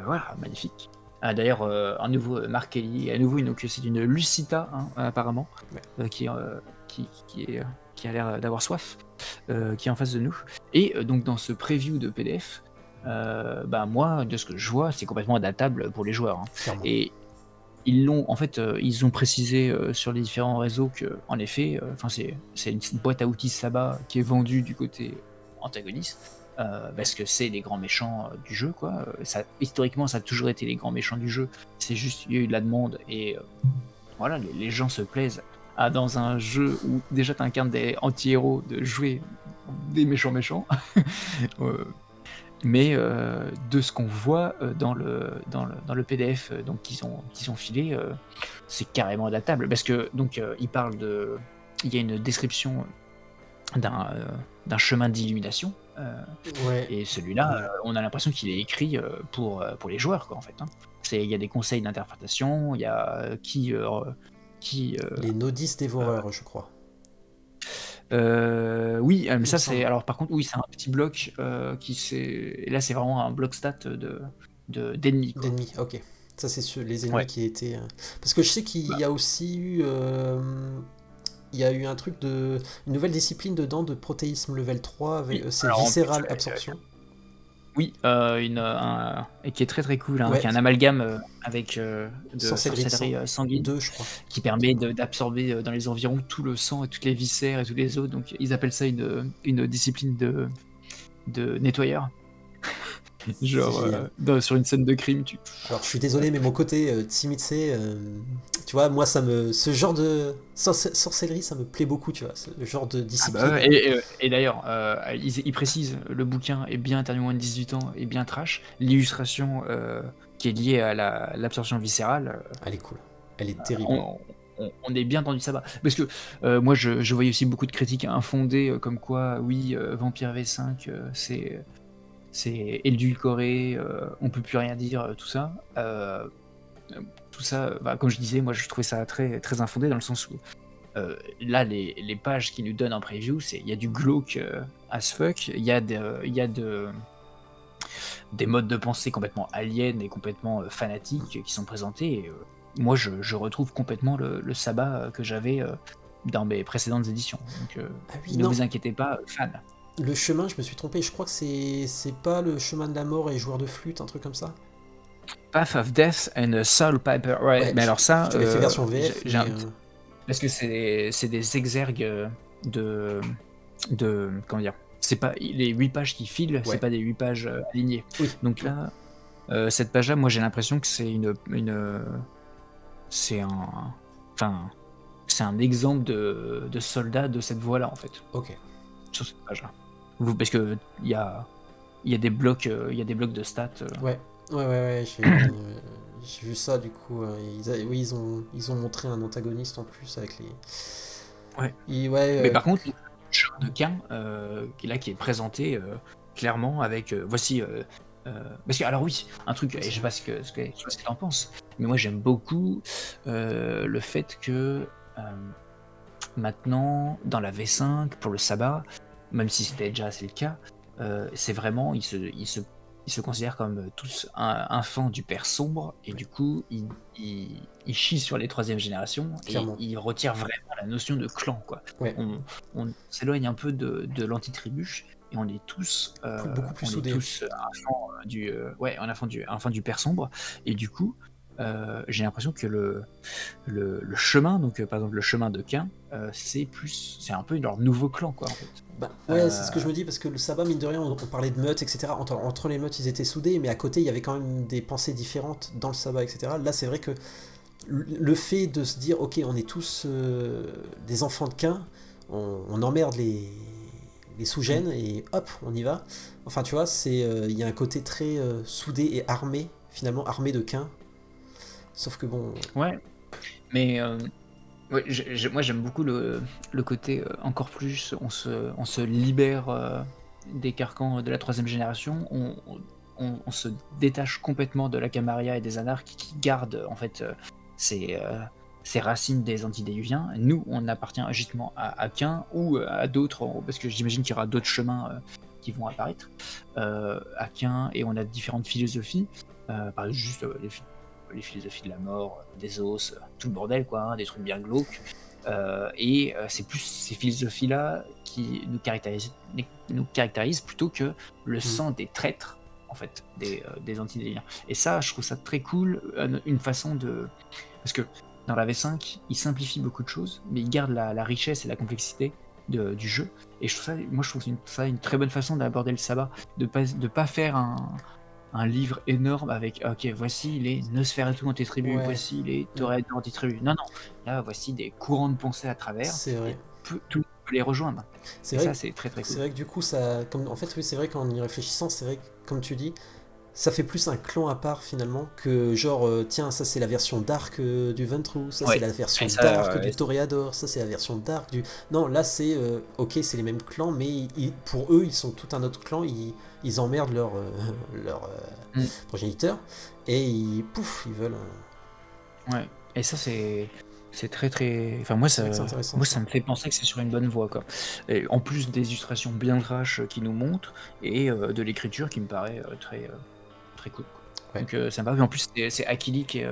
B: Voilà, magnifique. D'ailleurs, un nouveau Mark Kelly, à nouveau, c'est une Lucita, hein, apparemment, qui a l'air d'avoir soif, qui est en face de nous. Et donc, dans ce preview de PDF, moi, de ce que je vois, c'est complètement adaptable pour les joueurs. Hein. Et ils ont précisé sur les différents réseaux que, en effet, c'est une boîte à outils Sabbat qui est vendue du côté antagoniste. Parce que c'est les grands méchants du jeu, quoi. Historiquement, ça a toujours été les grands méchants du jeu. C'est juste, il y a eu de la demande et voilà, les gens se plaisent dans un jeu où déjà tu incarnes des anti-héros de jouer des méchants. Mais de ce qu'on voit dans le PDF donc qu'ils ont filé, c'est carrément adaptable. Parce que donc il y a une description d'un chemin d'illumination. Et celui-là, on a l'impression qu'il est écrit pour les joueurs, quoi, en fait. Hein. Il y a des conseils d'interprétation, il y a
A: les nodistes dévoreurs, je crois.
B: Oui, mais ça c'est. Alors par contre, oui, c'est un petit bloc et là c'est vraiment un bloc stat d'ennemis.
A: D'ennemis, ok. Ça c'est les ennemis qui étaient. Parce que je sais qu'il y a aussi eu. Il y a eu un truc une nouvelle discipline dedans de protéisme level 3 avec c'est viscéral absorption.
B: Oui, et qui est très très cool, hein, qui est un amalgame avec de sorcellerie sanguine
A: 2, je crois.
B: Qui permet d'absorber dans les environs tout le sang et toutes les viscères et tous les os. Donc ils appellent ça une discipline de nettoyeur. Genre,
A: génial.
B: sur une scène de crime,
A: Alors, je suis désolé, mais mon côté Tzimitse, tu vois, moi, ce genre de sorcellerie, ça me plaît beaucoup, tu vois, ce genre de
B: Ah bah
A: discipline.
B: ouais, et d'ailleurs, il précise, le bouquin est bien interdit aux moins de 18 ans et bien trash. L'illustration qui est liée à l'absorption viscérale,
A: Elle est cool. Elle est terrible.
B: on est bien tendu ça va. Parce que moi, je voyais aussi beaucoup de critiques infondées, comme quoi, oui, Vampire V5, c'est édulcoré, on peut plus rien dire, tout ça. Tout ça, bah, comme je disais, moi, je trouvais ça très, très infondé dans le sens où là, les pages qui nous donnent en preview, il y a du glauque as fuck, il y a des modes de pensée complètement aliens et complètement fanatiques qui sont présentés. Et, moi, je retrouve complètement le sabbat que j'avais dans mes précédentes éditions. Donc,
A: Ah oui,
B: ne
A: non,
B: vous inquiétez pas, fan.
A: le chemin, je me suis trompé. Je crois que c'est pas le chemin de la mort et joueur de flûte, un truc comme ça.
B: Path of Death and Soul Piper. Ouais,
A: Ouais,
B: mais alors ça,
A: je t'avais fait version VF,
B: j'ai
A: mais
B: parce que c'est des exergues de, comment dire, c'est pas les 8 pages qui filent, c'est
A: ouais,
B: pas des 8 pages alignées.
A: oui,
B: Donc là, cette page-là, moi j'ai l'impression que c'est c'est un, enfin, c'est un exemple de soldat de cette voie-là en fait,
A: ok.
B: sur cette page-là. Parce que il y a des blocs, de stats.
A: Ouais, ouais, j'ai vu ça du coup. Oui, ils ont montré un antagoniste en plus avec les.
B: Ouais.
A: Ouais,
B: Mais par contre, le chemin de Cain, qui est présenté clairement avec voici. Parce que alors oui, un truc, et je sais pas ce que t'en penses, mais moi j'aime beaucoup le fait que maintenant dans la V5 pour le sabbat, même si c'était déjà assez le cas, c'est vraiment ils se considèrent comme tous un fan du père sombre et du coup ils chient sur les troisième générations et
A: clairement.
B: ils retirent vraiment la notion de clan quoi.
A: Ouais,
B: On s'éloigne un peu de l'antitribuche et on est tous
A: beaucoup plus soudé.
B: un fan un fan du père sombre et du coup j'ai l'impression que le chemin, donc par exemple le chemin de Cain, c'est un peu leur nouveau clan quoi en fait.
A: Bah, ouais, c'est ce que je me dis parce que le sabbat, mine de rien, on parlait de meutes, etc. Entre les meutes, ils étaient soudés, mais à côté, il y avait quand même des pensées différentes dans le sabbat, etc. Là, c'est vrai que le fait de se dire, ok, on est tous des enfants de Cain, on emmerde les sous-gènes et hop, on y va. Enfin, tu vois, il y a un côté très soudé et armé, finalement armé de Cain. Sauf que bon,
B: Ouais, mais ouais, moi j'aime beaucoup le côté encore plus, on se libère des carcans de la troisième génération, on se détache complètement de la Camarilla et des anarques qui gardent en fait ces racines des antidéluviens. Nous, on appartient justement à Cain ou à d'autres, parce que j'imagine qu'il y aura d'autres chemins qui vont apparaître à Cain, et on a différentes philosophies, par exemple juste les philosophies de la mort, des os, tout le bordel quoi, hein, des trucs bien glauques. Et c'est plus ces philosophies-là qui nous caractérisent plutôt que le sang des traîtres, en fait, des antidéliens. Et ça, je trouve ça très cool, une façon de... Parce que dans la V5, il simplifie beaucoup de choses, mais il garde la richesse et la complexité du jeu. Et je trouve ça une très bonne façon d'aborder le sabbat, de pas faire un livre énorme avec ok, voici les Nosferatu anti-tribu,
A: ouais,
B: voici les Toreador anti-tribu. Non, là, voici des courants de pensée à travers
A: c'est
B: et
A: vrai.
B: tout peut les rejoindre.
A: C'est
B: Et
A: vrai,
B: ça, c'est très très
A: c'est
B: cool.
A: vrai que du coup, ça. En fait, oui, c'est vrai qu'en y réfléchissant, c'est vrai que, comme tu dis, ça fait plus un clan à part finalement que genre, tiens, ça c'est la version dark du Ventrue, ça c'est
B: Ouais,
A: la version
B: et
A: dark
B: ça,
A: du Toreador, ça c'est la version dark du. Non, là c'est. Ok, c'est les mêmes clans, mais pour eux, ils sont tout un autre clan, ils emmerdent leur progéniteur et pouf, ils veulent.
B: ouais. Et ça, c'est très très. Enfin, moi,
A: C'est vrai que c'est intéressant
B: moi,
A: ça.
B: ça me fait penser que c'est sur une bonne voie, quoi. Et en plus des illustrations bien trash qui nous montrent et de l'écriture qui me paraît très très cool, quoi.
A: Ouais,
B: Donc ça me paraît. En plus, c'est Akili qui est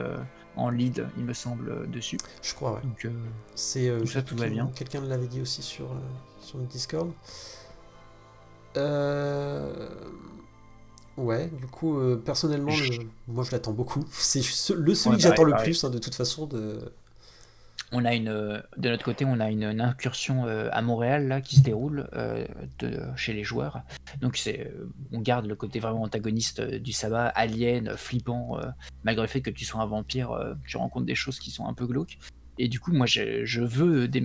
B: en lead, il me semble, dessus.
A: je crois, ouais.
B: Donc
A: C'est.
B: tout
A: Je sais
B: ça,
A: plus
B: tout va bien.
A: quelqu'un l'avait dit aussi sur le Discord. Euh. Ouais, du coup, personnellement, moi je l'attends beaucoup. C'est celui
B: Ouais,
A: que j'attends
B: pareil,
A: le
B: pareil.
A: plus, hein, de toute façon.
B: De notre côté, on a une incursion à Montréal là qui se déroule chez les joueurs. Donc on garde le côté vraiment antagoniste du sabbat, alien, flippant, malgré le fait que tu sois un vampire, tu rencontres des choses qui sont un peu glauques. Et du coup, moi, je veux des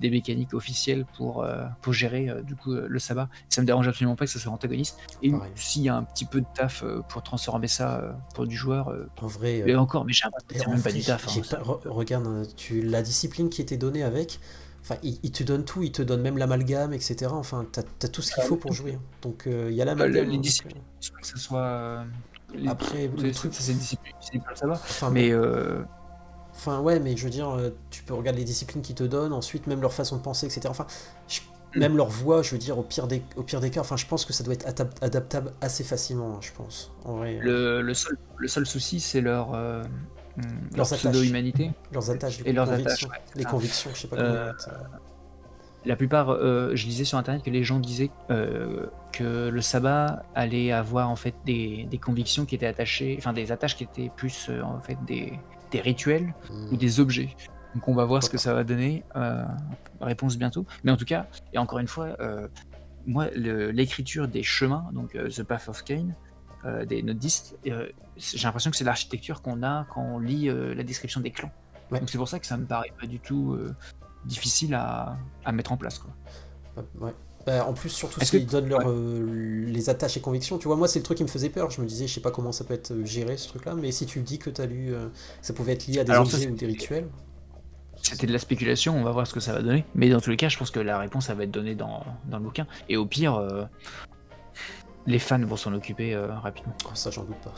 B: mécaniques officielles pour gérer du coup le sabbat. Ça me dérange absolument pas que ça soit antagoniste. Et
A: Pareil.
B: s'il y a un petit peu de taf pour transformer ça pour du joueur,
A: En vrai,
B: mais encore, mais j'ai l'impression que
A: et
B: c'est
A: en
B: même pas
A: vrai,
B: du taf. Hein,
A: regarde, la discipline qui était donnée avec, enfin, il te donne tout, il te donne même l'amalgame, etc. Enfin, t'as tout ce qu'il faut pour jouer, hein. Donc, il y a l'amalgame,
B: les
A: hein, donc,
B: disciplines, que ce soit
A: après, le truc,
B: c'est discipline, ça va.
A: enfin,
B: Mais
A: enfin, ouais, mais je veux dire, tu peux regarder les disciplines qu'ils te donnent, ensuite même leur façon de penser, etc. Enfin, même leur voix, je veux dire, au pire des cas, enfin, je pense que ça doit être adaptable assez facilement, hein, je pense. En vrai,
B: le seul souci, c'est leur
A: leurs attaches,
B: pseudo-humanité
A: leurs attaches, du
B: et
A: coup,
B: leurs attaches.
A: convictions,
B: Ouais, c'est
A: les
B: ça.
A: convictions, je sais pas comment
B: Euh,
A: mettre.
B: La plupart, je lisais sur internet que les gens disaient que le sabbat allait avoir en fait des convictions qui étaient attachées, enfin des attaches qui étaient plus en fait des rituels ou des objets. Donc on va voir ce que
A: Pourquoi
B: ça va donner. Réponse bientôt. Mais en tout cas, et encore une fois, moi l'écriture des chemins, donc The Path of Cain, des nodistes, j'ai l'impression que c'est l'architecture qu'on a quand on lit la description des clans.
A: Ouais.
B: Donc c'est pour ça que ça me paraît pas du tout difficile à mettre en place, quoi.
A: Ouais. Bah, en plus, surtout
B: Est-ce que
A: s'ils donnent
B: ouais.
A: les attaches et convictions. Tu vois, moi, c'est le truc qui me faisait peur. Je me disais, je sais pas comment ça peut être géré, ce truc-là. Mais si tu dis que t'as lu, ça pouvait être lié à des
B: Alors ça
A: objets ou des rituels.
B: c'était de la spéculation, on va voir ce que ça va donner. Mais dans tous les cas, je pense que la réponse elle va être donnée dans le bouquin. Et au pire, les fans vont s'en occuper rapidement.
A: Oh, ça, j'en doute pas.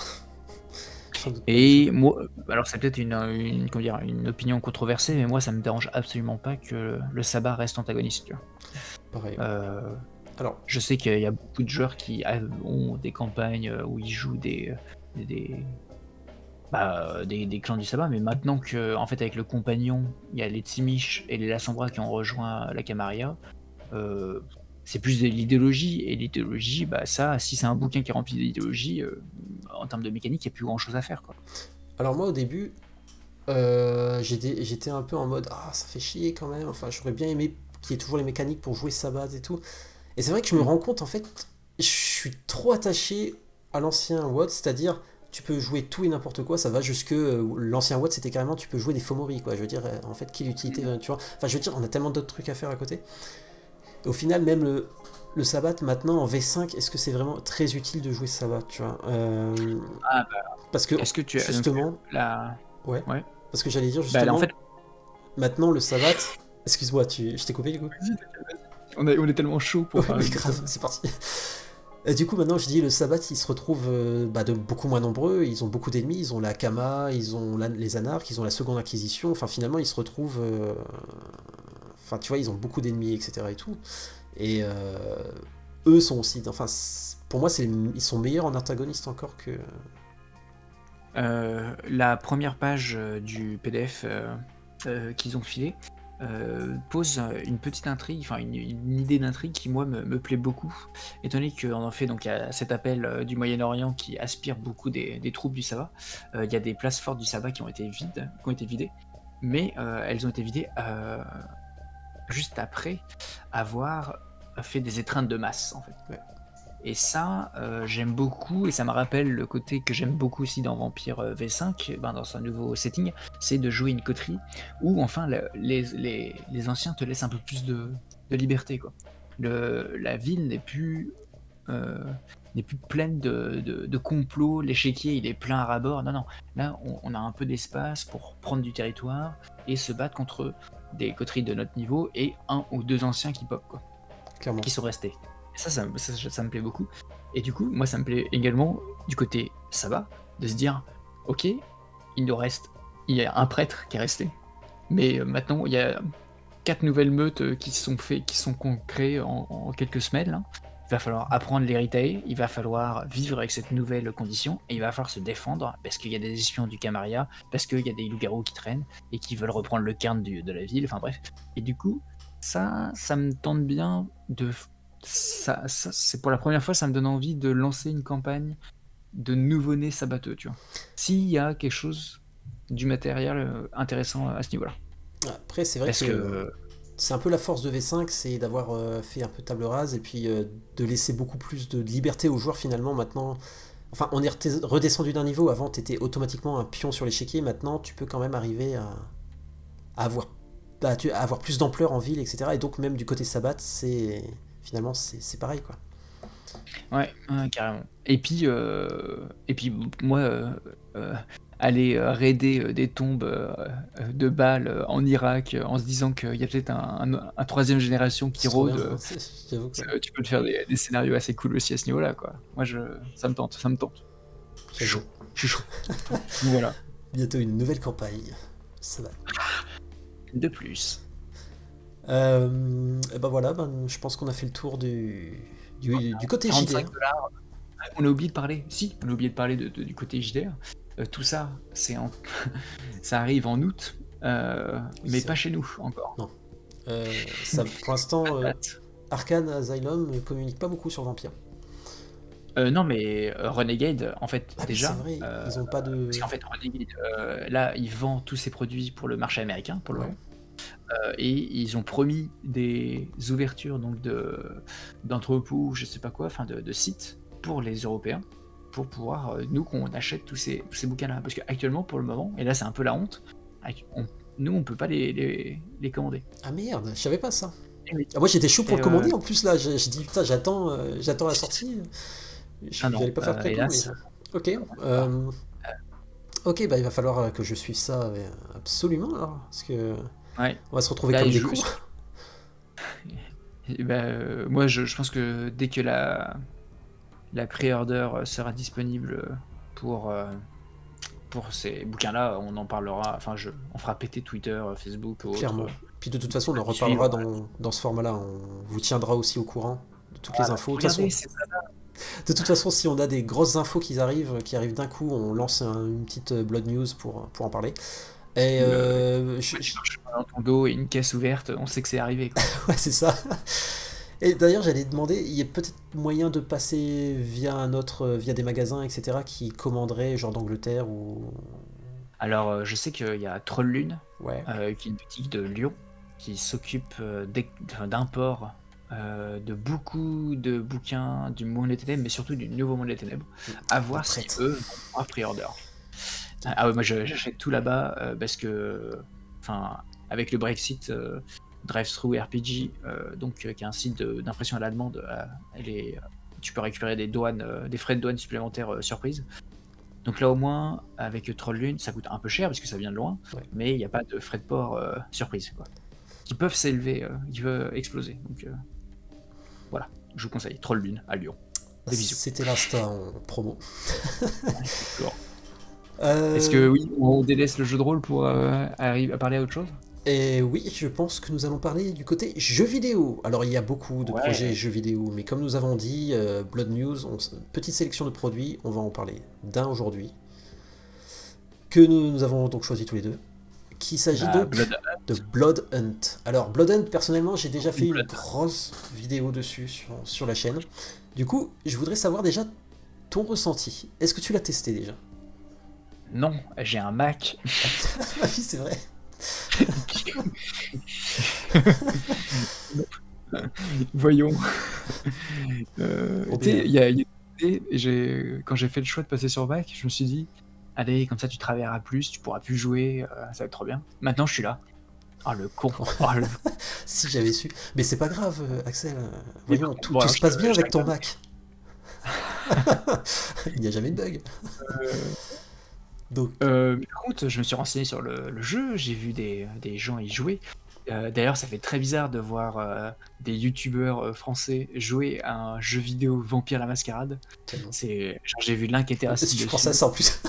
A: J'en doute pas du tout.
B: Et moi, alors c'est peut-être comment dire, une opinion controversée, mais moi ça me dérange absolument pas que le sabbat reste antagoniste. Tu vois.
A: Pareil. Alors,
B: Je sais qu'il y a beaucoup de joueurs qui ont des campagnes où ils jouent des clans du sabbat, mais maintenant que, en fait, avec le compagnon, il y a les Tsimish et les Lassambra qui ont rejoint la Camarilla, c'est plus de l'idéologie, et l'idéologie, bah ça, si c'est un bouquin qui est rempli d'idéologie, en termes de mécanique, il n'y a plus grand chose à faire, quoi.
A: alors moi, au début, j'étais un peu en mode, ah, ça fait chier quand même. Enfin, j'aurais bien aimé qu'il y ait toujours les mécaniques pour jouer Sabbath et tout. Et c'est vrai que je me rends compte, en fait, je suis trop attaché à l'ancien WoD, c'est-à-dire, tu peux jouer tout et n'importe quoi, ça va jusque l'ancien WoD, c'était carrément, tu peux jouer des Fomori, quoi. Je veux dire, en fait, quelle utilité, tu vois. Enfin, je veux dire, on a tellement d'autres trucs à faire à côté. Et au final, même le Sabbath, maintenant, en V5, est-ce que c'est vraiment très utile de jouer Sabbath, tu vois.
B: Ah, bah,
A: Parce que,
B: est-ce que tu as donc,
A: justement, ouais,
B: ouais.
A: parce que j'allais dire,
B: Bah, là, en
A: justement,
B: fait,
A: maintenant, le Sabbath, excuse-moi, je t'ai coupé, du coup.
B: on est tellement chaud pour
A: Ouais,
B: parler
A: mais
B: de
A: grave,
B: ça.
A: c'est parti. Et du coup, maintenant, je dis, le Sabbath, ils se retrouvent de beaucoup moins nombreux, ils ont beaucoup d'ennemis, ils ont la Kama, ils ont les Anarches, ils ont la Seconde Inquisition, enfin, finalement, ils se retrouvent... Enfin, tu vois, ils ont beaucoup d'ennemis, etc. et tout. Et eux sont aussi... Enfin, pour moi, ils sont meilleurs en antagoniste encore que...
B: La première page du PDF qu'ils ont filé pose une petite intrigue, enfin une idée d'intrigue qui moi me plaît beaucoup, étant donné qu'en en fait donc il y a cet appel du Moyen-Orient qui aspire beaucoup des troupes du sabbat. Il y a des places fortes du sabbat qui ont été vidées, mais elles ont été vidées juste après avoir fait des étreintes de masse en fait.
A: Ouais.
B: Et ça, j'aime beaucoup, et ça me rappelle le côté que j'aime beaucoup aussi dans Vampire V5, dans un nouveau setting, c'est de jouer une coterie où enfin les anciens te laissent un peu plus de liberté, quoi. La ville n'est plus pleine de complots, l'échiquier il est plein à ras-bord, non, là on a un peu d'espace pour prendre du territoire et se battre contre des coteries de notre niveau et un ou deux anciens qui pop, quoi,
A: Clairement.
B: qui sont restés. Ça me plaît beaucoup. Et du coup, moi, ça me plaît également du côté sabbat, de se dire, ok, il y a un prêtre qui est resté, mais maintenant, il y a 4 nouvelles meutes qui sont créées en quelques semaines. Là. Il va falloir apprendre l'héritae, il va falloir vivre avec cette nouvelle condition, et il va falloir se défendre, parce qu'il y a des espions du Camarilla, parce qu'il y a des loups-garous qui traînent, et qui veulent reprendre le cairn de la ville, enfin bref. Et du coup, ça me tente bien de... Ça, c'est pour la première fois, ça me donne envie de lancer une campagne de nouveau-nés sabbateux, tu vois. S'il y a quelque chose du matériel intéressant à ce niveau-là.
A: Après, c'est vrai
B: Parce
A: que
B: que
A: c'est un peu la force de V5, c'est d'avoir fait un peu table rase et puis de laisser beaucoup plus de liberté aux joueurs finalement maintenant. Enfin, on est redescendu d'un niveau. Avant, tu étais automatiquement un pion sur l'échiquier. Maintenant, tu peux quand même arriver à avoir, à avoir plus d'ampleur en ville, etc. Et donc, même du côté Sabbat, c'est finalement c'est pareil, quoi.
B: ouais, ouais, carrément. Et puis moi, euh, aller raider des tombes de balles en Irak en se disant qu'il y a peut-être un troisième génération qui
A: C'est trop
B: rôde,
A: bien, hein, j'avoue que
B: tu peux te faire des scénarios assez cool aussi à ce niveau-là, quoi. Moi, ça me tente, ça me tente. Je suis
A: j'avoue.
B: chaud, je suis chaud. Donc voilà,
A: Bientôt une nouvelle campagne. Ça va.
B: de plus.
A: Et ben voilà, je pense qu'on a fait le tour du côté
B: 45
A: JDR.
B: dollars. On a oublié de parler, si, on a oublié de parler du côté JDR. Tout ça, ça arrive en août,
A: Oui,
B: mais
A: c'est
B: pas
A: vrai.
B: chez nous encore.
A: Non. Ça, pour l'instant, Arcane Asylum ne communique pas beaucoup sur Vampire.
B: Non, mais Renegade, en fait,
A: Ah oui, c'est
B: déjà,
A: vrai, ils ont pas
B: parce
A: de...
B: qu'en fait, Renegade, là, ils vendent tous ses produits pour le marché américain, pour le
A: Ouais.
B: moment. Et ils ont promis des ouvertures donc d'entrepôts, je sais pas quoi, enfin de sites pour les Européens, pour pouvoir, nous, qu'on achète tous ces bouquins-là. Parce qu'actuellement, pour le moment, et là, c'est un peu la honte, nous, on peut pas les commander.
A: Ah merde, je savais pas ça.
B: Eh oui.
A: Ah, moi j'étais chaud pour
B: Et,
A: le commander en plus là, je dis putain j'attends la sortie.
B: ah non,
A: J'allais pas faire de préco mais...
B: hélas,
A: Ok,
B: pas.
A: ok, bah il va falloir que je suive ça absolument alors, parce que
B: Ouais.
A: on va se retrouver
B: Bah,
A: comme des cons.
B: et bah, moi, je pense que dès que la pré-order sera disponible pour ces bouquins-là, on en parlera. Enfin, on fera péter Twitter, Facebook ou autre.
A: Clairement. Puis de toute façon, on en
B: Suivre.
A: reparlera dans ce format-là. On vous tiendra aussi au courant de toutes les infos. De toute
B: Regardez,
A: façon,
B: c'est ça.
A: si on a des grosses infos qui arrivent d'un coup, on lance une petite Blood News pour en parler. Et
B: Tu marches pas dans ton dos et une caisse ouverte, on sait que c'est arrivé, quoi.
A: ouais, c'est ça. Et d'ailleurs, j'allais demander, il y a peut-être moyen de passer via des magasins, etc., qui commanderaient, genre d'Angleterre ou...
B: Alors, je sais qu'il y a Troll Lune,
A: Ouais.
B: qui est une boutique de Lyon, qui s'occupe d'import de beaucoup de bouquins du Monde des Ténèbres, mais surtout du Nouveau Monde des Ténèbres, à voir si
A: traître.
B: eux vont pouvoir pre-order. Ah ouais, moi j'achète tout là-bas parce que, enfin, avec le Brexit, Drive-Thru RPG, donc qui est un site d'impression à la demande, tu peux récupérer des frais de douane supplémentaires surprise. Donc là au moins, avec Troll Lune, ça coûte un peu cher parce que ça vient de loin,
A: Ouais.
B: mais il n'y a pas de frais de port surprise, quoi, qui peuvent s'élever, qui peuvent exploser. Donc voilà, je vous conseille Troll Lune à Lyon. Des bisous.
A: C'était l'Insta en promo.
B: Toujours.
A: Euh,
B: Est-ce que oui, on délaisse le jeu de rôle pour arriver à parler à autre chose?
A: Et oui, je pense que nous allons parler du côté jeux vidéo. Alors il y a beaucoup de projets
B: Ouais.
A: jeux vidéo, mais comme nous avons dit, Blood News, petite sélection de produits, on va en parler d'un aujourd'hui, que nous avons donc choisi tous les deux, qui s'agit
B: Bah,
A: donc
B: Blood
A: de Blood Hunt. Alors Blood Hunt, personnellement, j'ai déjà fait une
B: Blood.
A: grosse vidéo dessus sur la chaîne. Du coup, je voudrais savoir déjà ton ressenti. Est-ce que tu l'as testé déjà?
B: Non, j'ai un Mac.
A: Ah oui, c'est vrai.
B: Voyons.
A: On
B: Tu sais,
A: est-
B: quand j'ai fait le choix de passer sur Mac, je me suis dit, allez, comme ça tu travailleras plus, tu pourras plus jouer, ça va être trop bien. Maintenant, je suis là. Oh le con. Oh, le...
A: Si j'avais su. Mais c'est pas grave, Axel. Voyons, tout,
B: Bon,
A: tout
B: alors,
A: se passe bien
B: je
A: avec ton
B: t'accorde.
A: Mac. Il n'y a jamais de bug. Donc,
B: Mais par contre, je me suis renseigné sur le jeu, j'ai vu des gens y jouer. D'ailleurs, ça fait très bizarre de voir des youtubeurs français jouer à un jeu vidéo Vampire la Mascarade.
A: tellement.
B: Genre, j'ai vu l'un qui était un site
A: Je
B: dessus.
A: pensais à ça en plus.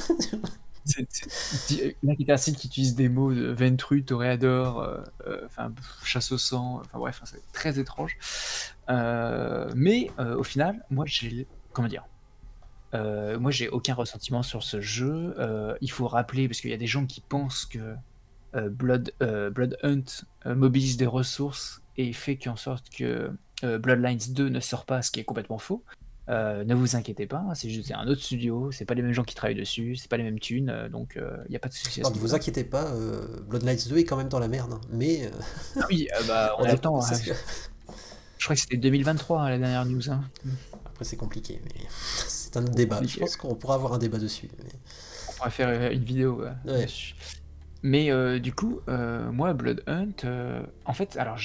B: L'un qui était un site qui utilise des mots de Ventru, Toréador, enfin chasse au sang, enfin bref, c'est très étrange. Mais au final, comment dire, moi j'ai aucun ressentiment sur ce jeu. Il faut rappeler, parce qu'il y a des gens qui pensent que Blood Hunt mobilise des ressources et fait en sorte que Bloodlines 2 ne sort pas, ce qui est complètement faux. Ne vous inquiétez pas, c'est juste un autre studio, c'est pas les mêmes gens qui travaillent dessus, c'est pas les mêmes thunes, donc il n'y a pas de souci à
A: Alors
B: ce
A: ne vous
B: niveau-là.
A: inquiétez pas, Bloodlines 2 est quand même dans la merde, hein, mais
B: Ah oui, bah,
A: on
B: on a
A: a...
B: le temps, hein. Je crois que c'était 2023 hein, la dernière news. Hein.
A: Après c'est compliqué, mais c'est un autre
B: Trop
A: débat. Je
B: compliqué.
A: pense qu'on pourra avoir un débat dessus.
B: On pourrait faire une vidéo
A: Ouais.
B: dessus. Mais du coup, moi, Blood Hunt, en fait, alors,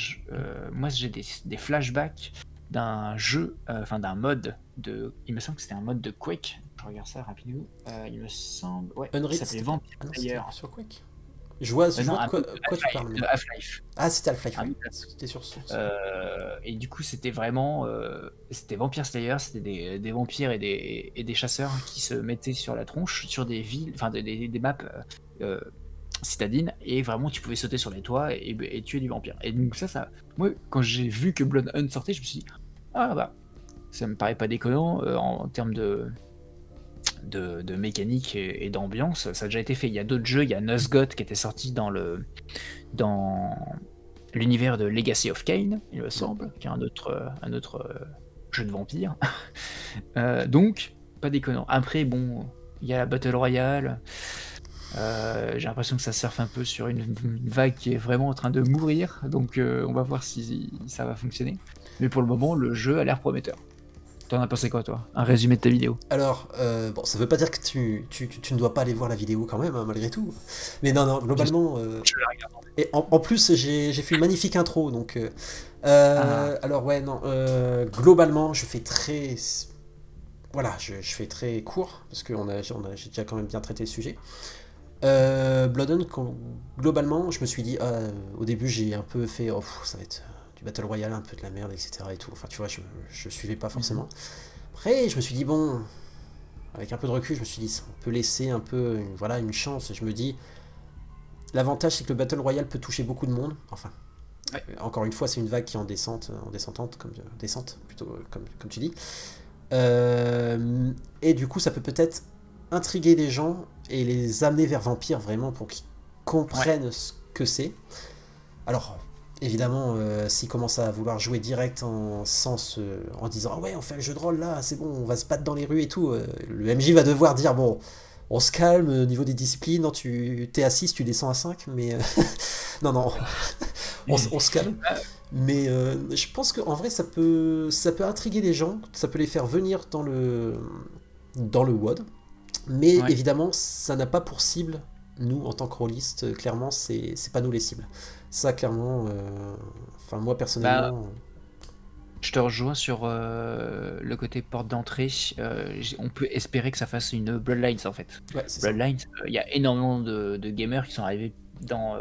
B: moi, j'ai des flashbacks d'un jeu, enfin d'un mode de. Il me semble que c'était un mode de Quake. Je regarde ça rapidement. Il me semble. Ouais, qui
A: Unreal,
B: s'appelait
A: c'était
B: Vampire
A: ah non, c'était
B: Slayer.
A: sur Quake. Je vois
B: Non, un
A: de quoi,
B: mode de
A: quoi tu parles,
B: Half-Life.
A: mais...
B: De Half-Life.
A: Ah, c'était Half-Life,
B: Un
A: oui.
B: mode-
A: C'était sur Source.
B: Et du coup, c'était vraiment. C'était Vampire Slayer, c'était des vampires et des chasseurs qui se mettaient sur la tronche, sur des villes, enfin des maps. Citadine, et vraiment tu pouvais sauter sur les toits et tuer du vampire. Et donc ça, moi quand j'ai vu que Blood Hunt sortait, je me suis dit ah bah ça me paraît pas déconnant en termes de mécanique et d'ambiance, ça a déjà été fait. Il y a d'autres jeux, il y a Nosgoth qui était sorti dans l'univers de Legacy of Kain, il me semble, qui est un autre jeu de vampire. Donc pas déconnant. Après bon, il y a la Battle Royale. J'ai l'impression que ça surfe un peu sur une vague qui est vraiment en train de mourir, donc on va voir si ça va fonctionner. Mais pour le moment, le jeu a l'air prometteur. T'en as pensé quoi, toi? Un résumé de ta vidéo.
A: Alors, bon, ça veut pas dire que tu ne dois pas aller voir la vidéo quand même, hein, malgré tout. Mais non, globalement...
B: Je la regarde.
A: Et en plus, j'ai fait une magnifique intro, donc...
B: Ah,
A: alors ouais, non, globalement, je fais très... Voilà, je fais très court, parce que j'ai déjà quand même bien traité le sujet. Bloodhound, globalement, je me suis dit, au début, j'ai un peu fait, oh, ça va être du Battle Royale, un peu de la merde, etc. Et tout. Enfin, tu vois, je suivais pas forcément. Après, je me suis dit, bon, avec un peu de recul, je me suis dit, on peut laisser un peu voilà, une chance. Et je me dis, l'avantage, c'est que le Battle Royale peut toucher beaucoup de monde. Enfin,
B: ouais.
A: encore une fois, c'est une vague qui est en descendante, descente, plutôt, comme tu dis. Et du coup, ça peut-être intriguer des gens et les amener vers Vampire vraiment pour qu'ils comprennent ce que c'est. Alors, évidemment, s'ils commencent à vouloir jouer direct en disant ah ouais, on fait un jeu de rôle là, c'est bon, on va se battre dans les rues et tout, le MJ va devoir dire bon, on se calme au niveau des disciplines, non, tu t'es à 6, tu descends à 5, mais non, on se calme. Mais je pense qu'en vrai, ça peut intriguer les gens, ça peut les faire venir dans le WoD. Mais
B: Ouais.
A: évidemment, ça n'a pas pour cible, nous, en tant que rôlistes, clairement, c'est pas nous les cibles. Ça, clairement, enfin, moi,
B: Bah,
A: personnellement...
B: je te rejoins sur le côté porte d'entrée. On peut espérer que ça fasse une Bloodlines en fait.
A: Ouais, c'est ça.
B: Bloodlines, il y a énormément de gamers qui sont arrivés dans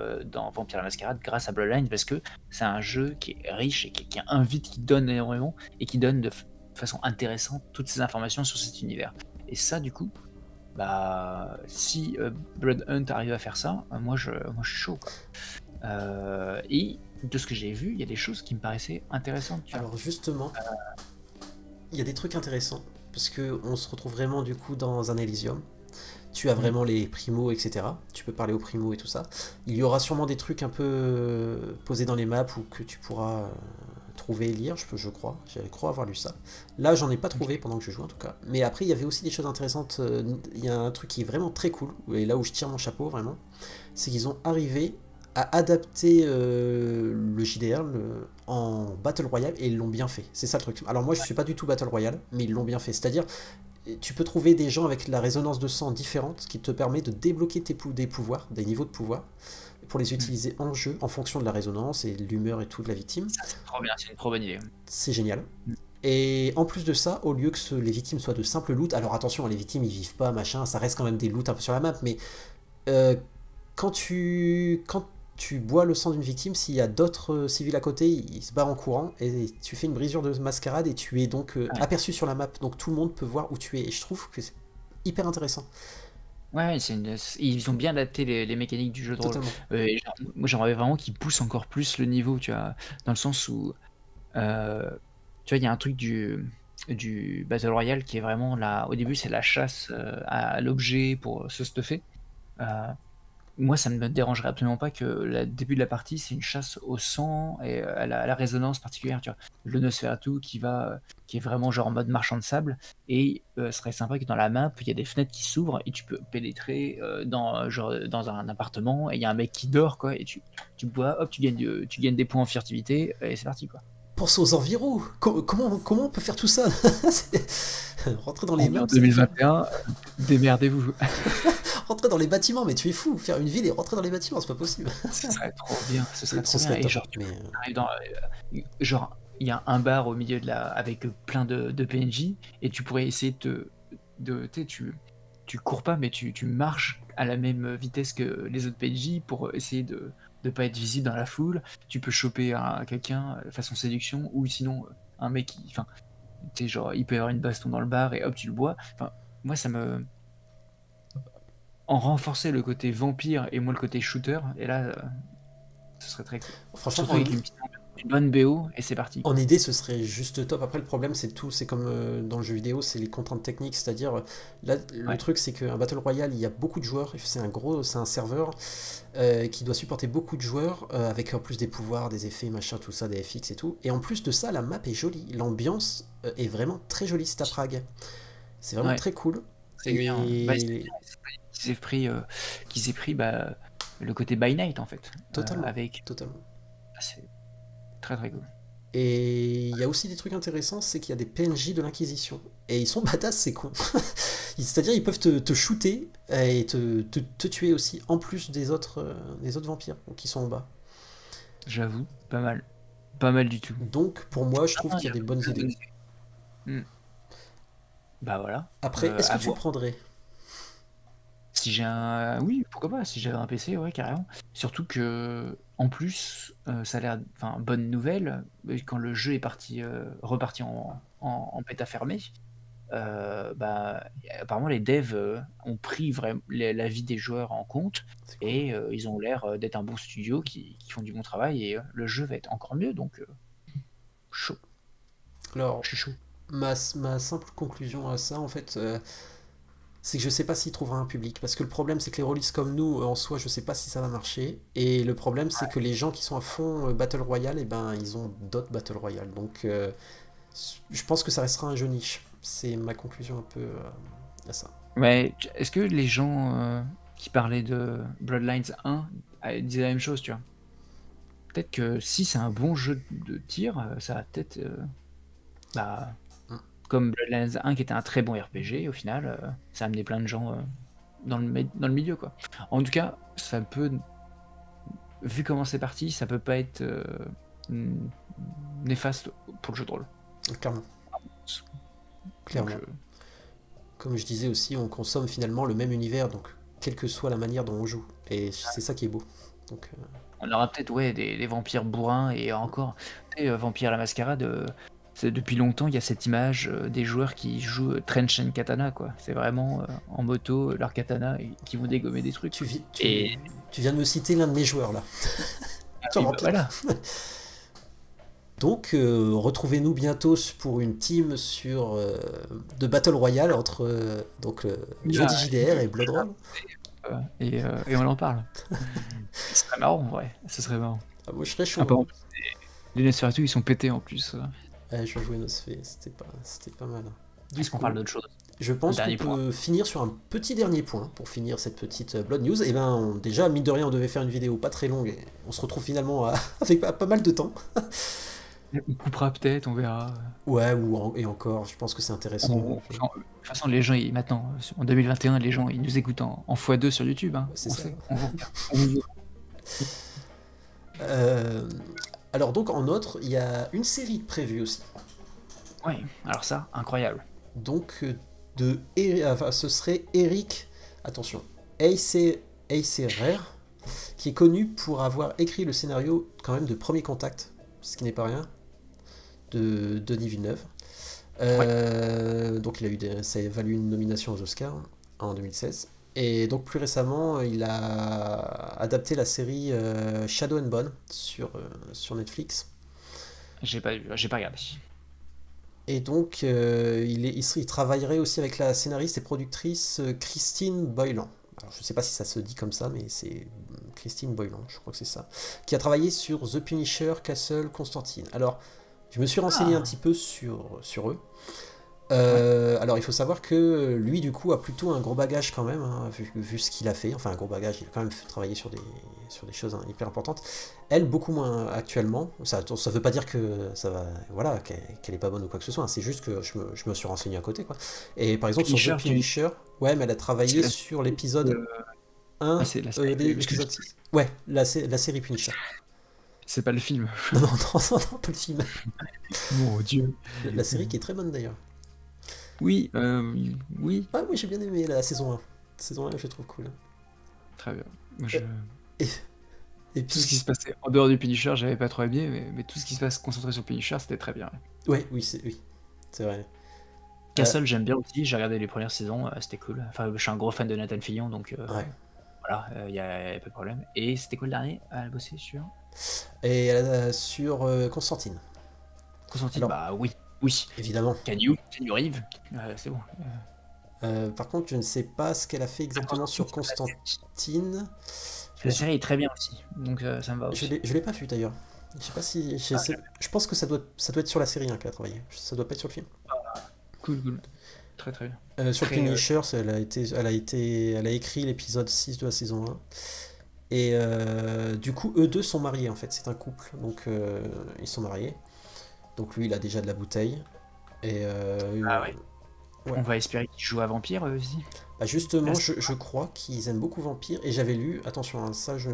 B: Vampire la Mascarade grâce à Bloodlines parce que c'est un jeu qui est riche et qui invite, qui donne énormément et qui donne de façon intéressante toutes ces informations sur cet univers. Et ça, du coup, bah, si Blood Hunt arrive à faire ça, moi je suis chaud, quoi. Et de ce que j'ai vu, il y a des choses qui me paraissaient intéressantes. Tu vois.
A: Alors, justement, il y a des trucs intéressants, parce que on se retrouve vraiment, du coup, dans un Elysium. Tu as vraiment les primos, etc. Tu peux parler aux primos et tout ça. Il y aura sûrement des trucs un peu posés dans les maps ou que tu pourras trouver et lire, je crois. Je crois avoir lu ça. Là, j'en ai pas trouvé pendant que je joue en tout cas. Mais après, il y avait aussi des choses intéressantes. Il y a un truc qui est vraiment très cool, et là où je tire mon chapeau vraiment, c'est qu'ils ont arrivé à adapter le JDR en Battle Royale et ils l'ont bien fait. C'est ça le truc. Alors moi, je suis pas du tout Battle Royale, mais ils l'ont bien fait. C'est-à-dire, tu peux trouver des gens avec la résonance de sang différente qui te permet de débloquer des pouvoirs, des niveaux de pouvoir, pour les utiliser en jeu en fonction de la résonance et de l'humeur et tout de la victime.
B: Ça, c'est trop bien, c'est une trop bonne idée.
A: C'est génial. Et en plus de ça, au lieu que les victimes soient de simples loot, alors attention, les victimes ils vivent pas, machin, ça reste quand même des loots un peu sur la map, mais quand tu bois le sang d'une victime, s'il y a d'autres civils à côté, ils se barrent en courant et tu fais une brisure de mascarade et tu es donc aperçu sur la map. Donc tout le monde peut voir où tu es. Et je trouve que c'est hyper intéressant.
B: Ouais, ils ont bien adapté les mécaniques du jeu de rôle.
A: Totalement.
B: Moi, j'aimerais vraiment qu'ils poussent encore plus le niveau, tu vois, dans le sens où, tu vois, il y a un truc du Battle Royale qui est vraiment là. Au début, c'est la chasse à l'objet pour se stuffer. moi, ça ne me dérangerait absolument pas que le début de la partie, c'est une chasse au sang et à la résonance particulière, tu vois. Le Nosferatu qui est vraiment genre en mode marchand de sable. Et ce serait sympa que dans la map, il y a des fenêtres qui s'ouvrent et tu peux pénétrer dans un appartement et il y a un mec qui dort, quoi. Et tu bois, hop, tu gagnes des points en furtivité et c'est parti, quoi.
A: Pense aux environs. Comment on peut faire tout ça? Rentrer dans les
B: On est en
A: meubles, c'est faire...
B: 2021, démerdez-vous.
A: Rentrer dans les bâtiments, mais tu es fou. Faire une ville et rentrer dans les bâtiments, c'est pas possible.
B: Ce serait trop bien, ce serait
A: Ce
B: trop bien.
A: serait
B: Et
A: top.
B: genre,
A: Mais
B: arrives dans, genre, il y a un bar au milieu avec plein de PNJ, et tu pourrais essayer tu sais, tu cours pas, mais tu marches à la même vitesse que les autres PNJ pour essayer de pas être visible dans la foule. Tu peux choper quelqu'un façon séduction, ou sinon un mec qui, enfin, tu sais, genre, il peut y avoir une baston dans le bar et hop, tu le bois. Enfin, moi, ça me en renforcer le côté vampire et moi le côté shooter, et là, ce serait très cool.
A: franchement,
B: Surtout avec une bonne BO, et c'est parti,
A: en
B: quoi.
A: idée, ce serait juste top. Après, le problème, c'est tout. C'est comme dans le jeu vidéo, c'est les contraintes techniques. C'est-à-dire, là, le
B: Ouais.
A: truc, c'est qu'un Battle Royale, il y a beaucoup de joueurs. C'est un serveur qui doit supporter beaucoup de joueurs, avec en plus des pouvoirs, des effets, machin, tout ça, des FX et tout. Et en plus de ça, la map est jolie. L'ambiance est vraiment très jolie, c'est à Prague. C'est vraiment
B: Ouais,
A: très cool.
B: c'est bien. Bah, c'est
A: Et
B: bien qu'il s'est pris le côté by night, en fait.
A: totalement,
B: Avec.
A: totalement.
B: C'est très très cool.
A: Et il y a aussi des trucs intéressants, c'est qu'il y a des PNJ de l'Inquisition. Et ils sont badass, c'est con. C'est-à-dire, ils peuvent te shooter et te tuer aussi, en plus des autres vampires qui sont en bas.
B: J'avoue, pas mal. Pas mal du tout.
A: Donc, pour moi, je trouve
B: Ah,
A: qu'il y a des bonnes idées.
B: Hmm. Bah voilà.
A: Après, est-ce que
B: À
A: tu le
B: voir.
A: prendrais?
B: Si j'ai un. Oui, pourquoi pas, si j'avais un PC, ouais, carrément. Surtout que, en plus, ça a l'air. Enfin, bonne nouvelle, quand le jeu est reparti en bêta fermée, bah, apparemment, les devs ont pris vraiment la vie des joueurs en compte,
A: C'est cool.
B: et ils ont l'air d'être un bon studio qui font du bon travail, et le jeu va être encore mieux, donc chaud.
A: Alors,
B: Je suis chaud.
A: ma simple conclusion à ça, en fait, c'est que je sais pas s'il trouvera un public. Parce que le problème, c'est que les releases comme nous, en soi, je sais pas si ça va marcher. Et le problème, c'est que les gens qui sont à fond Battle Royale, et ben, ils ont d'autres Battle Royale. Donc, je pense que ça restera un jeu niche. C'est ma conclusion un peu à ça.
B: Mais est-ce que les gens qui parlaient de Bloodlines 1 disaient la même chose, tu vois? Peut-être que si c'est un bon jeu de tir, ça va peut-être, bah,
A: Mm.
B: comme Bloodlines 1 qui était un très bon RPG, au final, ça a amené plein de gens dans le milieu, quoi. En tout cas, ça peut, vu comment c'est parti, ça peut pas être n- néfaste pour le jeu de rôle.
A: Clairement.
B: Donc,
A: Clairement. Comme je disais aussi, on consomme finalement le même univers, donc quelle que soit la manière dont on joue. Et c'est ça qui est beau. Donc,
B: on aura peut-être, ouais, des vampires bourrins, et encore, tu sais, Vampire à la Mascarade, depuis longtemps, il y a cette image des joueurs qui jouent Trench and Katana, quoi. C'est vraiment en moto, leur katana, et qui vont dégommer des trucs. Et
A: tu viens de me citer l'un de mes joueurs là. Sur
B: oui, bah
A: Vampire.
B: voilà.
A: Donc, retrouvez-nous bientôt pour une team de Battle Royale entre Jody JDR et Blood Roll.
B: Et on en parle. Ce serait marrant, en vrai. Ce serait marrant.
A: Ah, moi, je serais chaud.
B: Ah, par exemple, les Nosferatu, ils sont pétés en plus.
A: Ouais, je vais jouer Nosfé, c'était pas mal.
B: Est-ce qu'on parle d'autre chose?
A: Je pense qu'on
B: Dernier point.
A: peut finir sur un petit dernier point pour finir cette petite Blood News. Et ben, déjà, mine de rien, on devait faire une vidéo pas très longue et on se retrouve finalement avec pas mal de temps.
B: On coupera peut-être, on verra.
A: Ouais, et encore, je pense que c'est intéressant.
B: De toute façon, les gens, maintenant, en 2021, les gens, ils nous écoutent en x2 sur YouTube. Hein.
A: C'est
B: On
A: ça.
B: sait, on vous regarde.
A: Alors donc en autre, il y a une série prévue aussi.
B: Ouais, alors ça, incroyable.
A: Donc ce serait Eric, attention, Eiserer, qui est connu pour avoir écrit le scénario quand même de Premier Contact, ce qui n'est pas rien, de Denis Villeneuve. Donc ça a valu une nomination aux Oscars en 2016. Et donc plus récemment, il a adapté la série Shadow and Bone sur Netflix.
B: J'ai pas regardé.
A: Et donc il travaillerait aussi avec la scénariste et productrice Christine Boylan. alors, je sais pas si ça se dit comme ça, mais c'est Christine Boylan, je crois que c'est ça, qui a travaillé sur The Punisher, Castle, Constantine. Alors, je me suis renseigné un
B: Ah,
A: petit peu sur eux.
B: ouais.
A: Alors il faut savoir que lui du coup a plutôt un gros bagage quand même, hein, vu ce qu'il a fait, enfin un gros bagage, il a quand même travaillé sur des choses hein, hyper importantes. Elle beaucoup moins actuellement, ça veut pas dire que ça va, voilà, qu'elle est pas bonne ou quoi que ce soit, hein, c'est juste que je me suis renseigné à côté quoi. Et par exemple sur The
B: Punisher,
A: Punisher, ouais mais elle a
B: c'est
A: travaillé
B: la
A: sur
B: série,
A: l'épisode
B: ah,
A: 1,
B: c'est la série. Parce que
A: l'épisode 6. Ouais, la série Punisher.
B: c'est pas le film.
A: Non, non, non, non, non, pas le film.
B: Mon Dieu.
A: La série qui est très bonne d'ailleurs.
B: Oui, oui,
A: Ah oui, j'ai bien aimé la saison 1. Saison 1, je trouve cool.
B: très bien. Moi,
A: Euh, Et, et
B: tout ce qui
A: puis,
B: se passait en dehors du Punisher, j'avais pas trop aimé, mais tout ce qui se passe concentré sur Punisher, c'était très bien.
A: ouais, oui, c'est vrai. Euh,
B: Castle, j'aime bien aussi, j'ai regardé les premières saisons, c'était cool. Enfin, je suis un gros fan de Nathan Fillion, donc
A: ouais.
B: voilà, y a pas de problème. Et c'était quoi le dernier à bosser sur
A: Et sur Constantine.
B: Constantine?
A: Alors,
B: Bah oui, oui.
A: évidemment.
B: Can you Reeve? C'est bon.
A: Par contre, je ne sais pas ce qu'elle a fait exactement
B: Constantine,
A: sur Constantine. Je me
B: la
A: suis...
B: série est très bien aussi, donc ça me va aussi.
A: je l'ai pas vu d'ailleurs. Je sais pas si.
B: Ah,
A: Je pense que ça doit être sur la série hein, qu'elle a travaillé. Ça doit pas être sur le film.
B: cool, cool. Très très bien.
A: Sur
B: Très,
A: Punisher, elle a écrit l'épisode 6 de la saison 1. Et du coup, eux deux sont mariés en fait. C'est un couple. Donc, ils sont mariés. Donc, lui, il a déjà de la bouteille. Et
B: ah ouais.
A: ouais.
B: On va espérer qu'il joue à Vampire aussi.
A: Bah justement,
B: Là,
A: je crois qu'ils aiment beaucoup Vampire et j'avais lu, attention, hein, ça je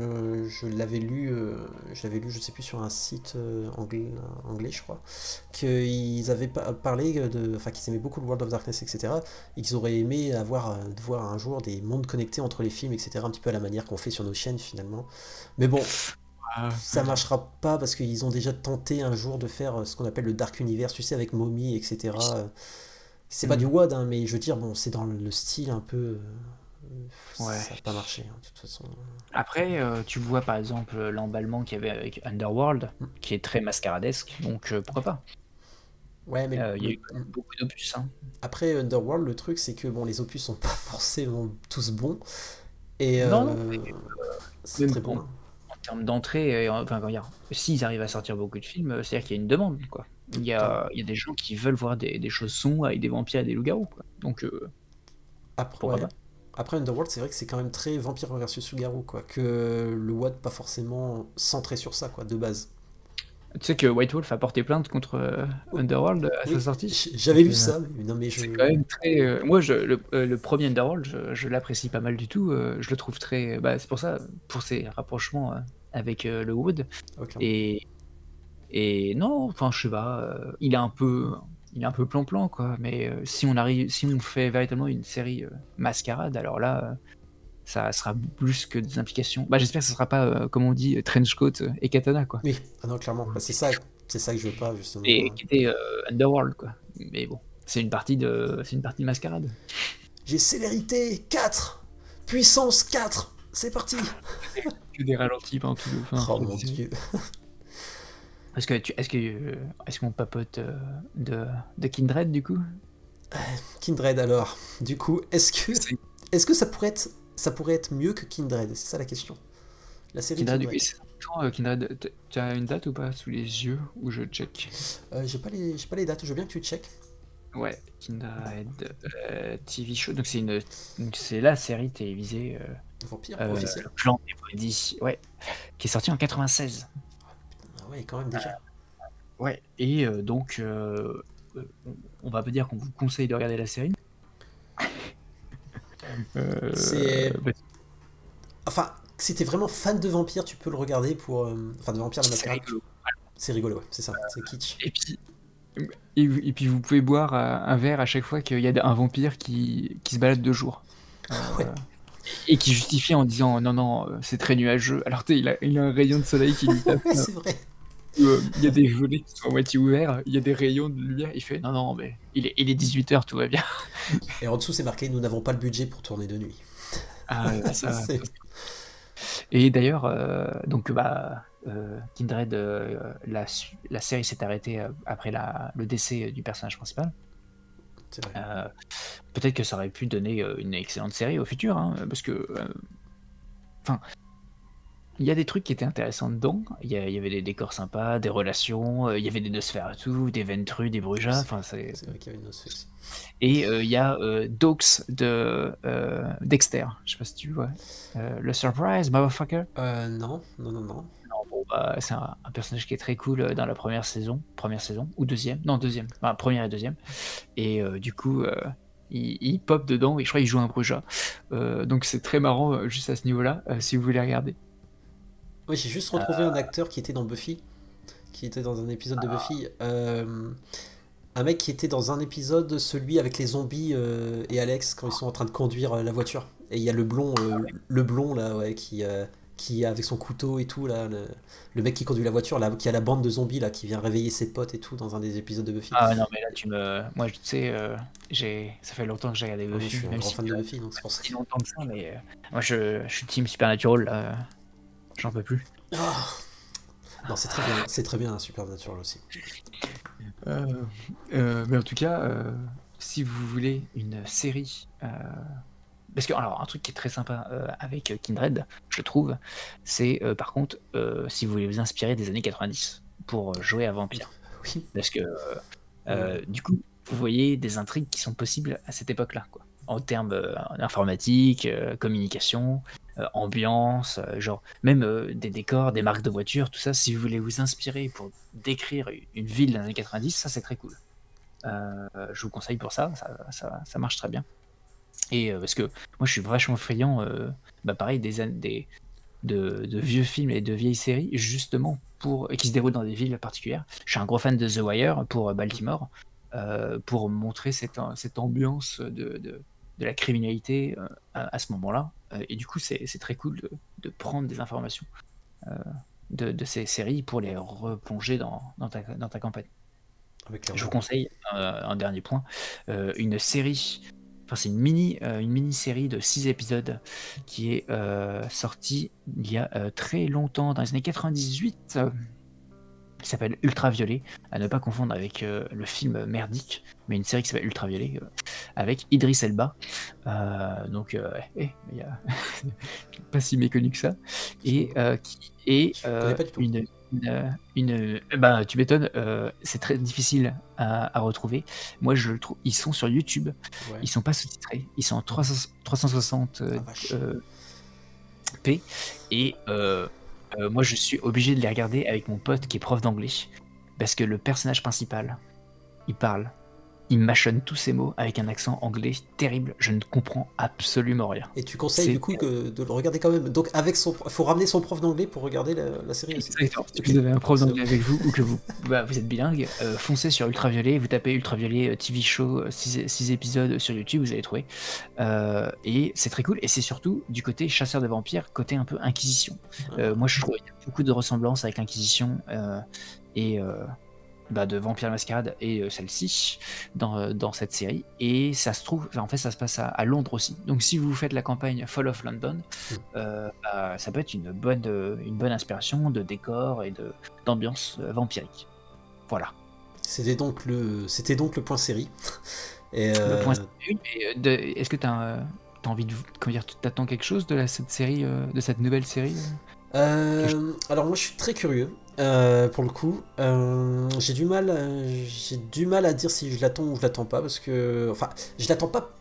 A: l'avais lu, je sais plus sur un site anglais, je crois, qu'ils avaient parlé enfin qu'ils aimaient beaucoup le World of Darkness, etc. Et qu'ils auraient aimé de voir un jour des mondes connectés entre les films, etc. Un petit peu à la manière qu'on fait sur nos chaînes finalement. Mais bon,
B: ah,
A: ça marchera pas parce qu'ils ont déjà tenté un jour de faire ce qu'on appelle le Dark Universe, tu sais, avec Mommy, etc. C'est pas du
B: hmm,
A: WOD, hein, mais je veux dire, bon, c'est dans le style un peu.
B: ouais.
A: Ça n'a pas marché, hein, de toute façon.
B: Après, tu vois par exemple l'emballement qu'il y avait avec Underworld,
A: Mm.
B: qui est très mascaradesque, donc pourquoi pas?
A: Ouais, mais
B: Il y a eu quand même beaucoup d'opus, hein.
A: après Underworld, le truc, c'est que bon, les opus sont pas forcément tous bons. Et
B: Non, non,
A: c'est
B: même
A: très bon, hein.
B: en termes d'entrée, enfin, comment dire, s'ils arrivent à sortir beaucoup de films, c'est-à-dire qu'il y a une demande, quoi. Il y
A: Clairement.
B: a, il y a des gens qui veulent voir des choses sombres avec des vampires et des loups-garous, quoi. Donc,
A: Après,
B: pourquoi
A: ouais.
B: pas?
A: Après Underworld, c'est vrai que c'est quand même très vampire versus loup-garou, quoi. Que le WOD, pas forcément centré sur ça, quoi, de base.
B: Tu sais que White Wolf a porté plainte contre
A: Oh,
B: Underworld à sa
A: oui,
B: sortie?
A: j'avais
B: Donc,
A: lu ça, mais non, mais je.
B: c'est quand même très. Moi, le premier Underworld, je l'apprécie pas mal du tout. Je le trouve très. Bah, c'est pour ça, pour ses rapprochements avec le Wood.
A: Ah ouais, clairement.
B: Et, et non, enfin, je sais pas. Il est un peu plan-plan, quoi. Mais si on fait véritablement une série mascarade, alors là, ça sera plus que des implications. Bah, j'espère que ce sera pas, comme on dit, trenchcoat et katana, quoi.
A: Oui, ah non, clairement. Bah, c'est ça que je veux pas,
B: Et
A: justement.
B: qui était Underworld, quoi. Mais bon, c'est une partie de mascarade.
A: J'ai célérité 4 puissance 4 c'est parti.
B: Que des ralentis pendant
A: Oh
B: toute la
A: mon
B: série.
A: dieu.
B: Est-ce qu'on papote de Kindred du coup?
A: Kindred alors. Du coup,
B: C'est
A: est-ce que ça pourrait être mieux que Kindred? C'est ça la question. La série
B: Kindred,
A: Kindred.
B: oui, c'est quand Kindred, tu as une date ou pas sous les yeux ou je check?
A: J'ai pas les dates, je veux bien que tu checkes.
B: Ouais, Kindred TV show. Donc c'est la série télévisée
A: Vampire officiel.
B: le clan des maudits, ouais, qui est sortie en 96.
A: Ah ouais, quand même déjà.
B: Ouais. Et donc on va pas dire qu'on vous conseille de regarder la série.
A: C'est
B: Parce
A: enfin, si t'es vraiment fan de vampire, tu peux le regarder pour enfin de vampire
B: que
A: la
B: c'est
A: mascarade.
B: rigolo.
A: C'est rigolo, ouais, c'est ça, c'est kitsch.
B: Et puis et puis vous pouvez boire un verre à chaque fois qu'il y a un vampire qui se balade de jour.
A: Ah ouais,
B: Et qui justifie en disant non, non, c'est très nuageux. Alors tu sais, il a un rayon de soleil qui lui tape.
A: ouais, c'est vrai.
B: Il y a des volets qui sont à moitié ouverts, il y a des rayons de lumière. Il fait non, non, mais il est 18h, tout va bien.
A: Et en dessous, c'est marqué nous n'avons pas le budget pour tourner de nuit.
B: Ah, ça.
A: C'est-
B: Et d'ailleurs, donc Kindred, la série s'est arrêtée après le décès du personnage principal.
A: C'est vrai.
B: Peut-être que ça aurait pu donner une excellente série au futur, hein, parce que enfin, il y a des trucs qui étaient intéressants dedans. Il y avait des décors sympas, des relations, il y avait des Nosferatu, des Ventrue, des Brujas. Enfin,
A: C'est vrai qu'il y avait une Nosferatu aussi.
B: Et il y a Dawes de Dexter. Je sais pas si tu vois. Le Surprise, motherfucker.
A: Non.
B: Non, bon, bah, c'est un personnage qui est très cool dans la première saison ou deuxième. Non, deuxième. Enfin, première et deuxième. Et du coup, il pop dedans et je crois qu'il joue un Bruja. Donc c'est très marrant juste à ce niveau-là, si vous voulez regarder.
A: Oui, j'ai juste retrouvé un acteur qui était dans Buffy, qui était dans un épisode de Buffy. Un mec qui était dans un épisode, celui avec les zombies et Alex, quand ils sont en train de conduire la voiture. Et il y a le blond là, ouais, qui avec son couteau et tout, là, le mec qui conduit la voiture, là, qui a la bande de zombies là, qui vient réveiller ses potes et tout dans un des épisodes de Buffy.
B: Ah non, mais là moi tu sais, ça fait longtemps que j'ai regardé
A: Ah, moi, je
B: Buffy,
A: suis un
B: même
A: grand
B: si
A: fan de Buffy, donc c'est pour ça.
B: si longtemps que ça, mais moi je suis team Supernatural, là, j'en peux plus.
A: Ah non, c'est très bien, Supernatural aussi.
B: Mais en tout cas, si vous voulez une série, parce que alors un truc qui est très sympa avec Kindred, je trouve, c'est par contre si vous voulez vous inspirer des années 90 pour jouer à Vampire,
A: Oui.
B: parce que du coup vous voyez des intrigues qui sont possibles à cette époque-là, quoi, en termes informatique, communication, ambiance, genre même des décors, des marques de voitures, tout ça. Si vous voulez vous inspirer pour décrire une ville des années 90, ça c'est très cool. Je vous conseille pour ça, ça marche très bien. Et parce que moi je suis vachement friand, pareil, de vieux films et de vieilles séries, justement qui se déroulent dans des villes particulières. Je suis un gros fan de The Wire pour Baltimore, pour montrer cette ambiance de la criminalité à ce moment-là. Et du coup, c'est très cool de prendre des informations de ces séries pour les replonger dans ta campagne. Je vous conseille, un dernier point, une série, enfin c'est une mini-série de 6 épisodes qui est sortie il y a très longtemps, dans les années 98, qui s'appelle Ultraviolet, à ne pas confondre avec le film merdique, mais une série qui s'appelle Ultraviolet, avec Idris Elba. Donc, il y a pas si méconnu que ça. Et qui est
A: pas du tout.
B: tu m'étonnes, c'est très difficile à retrouver. Moi, je le trouve. Ils sont sur YouTube.
A: Ouais.
B: Ils sont pas sous-titrés. Ils sont en 360
A: vache.
B: p. Et moi, je suis obligé de les regarder avec mon pote qui est prof d'anglais, parce que le personnage principal, il mâchonne tous ses mots avec un accent anglais terrible. Je ne comprends absolument rien.
A: Et tu conseilles du coup de le regarder quand même. Donc faut ramener son prof d'anglais pour regarder la série aussi.
B: Exactement. Si vous avez un prof d'anglais avec vous ou que vous êtes bilingue, foncez sur Ultraviolet, vous tapez Ultraviolet TV Show 6 épisodes sur YouTube, vous allez trouver. Et c'est très cool. Et c'est surtout du côté chasseur de vampires, côté un peu Inquisition. Moi je trouve qu'il y a beaucoup de ressemblances avec l'Inquisition et de Vampire la Mascarade et celle-ci dans cette série, et ça se trouve, en fait ça se passe à Londres aussi, donc si vous faites la campagne Fall of London, ça peut être une bonne inspiration de décor et d'ambiance vampirique. Voilà.
A: C'était donc le point série. Et
B: le point série, est-ce que t'as envie de, comment dire, t'attends quelque chose de cette série, de cette nouvelle série?
A: Alors moi je suis très curieux pour le coup. J'ai du mal à dire si je l'attends ou je l'attends pas, parce que enfin je l'attends pas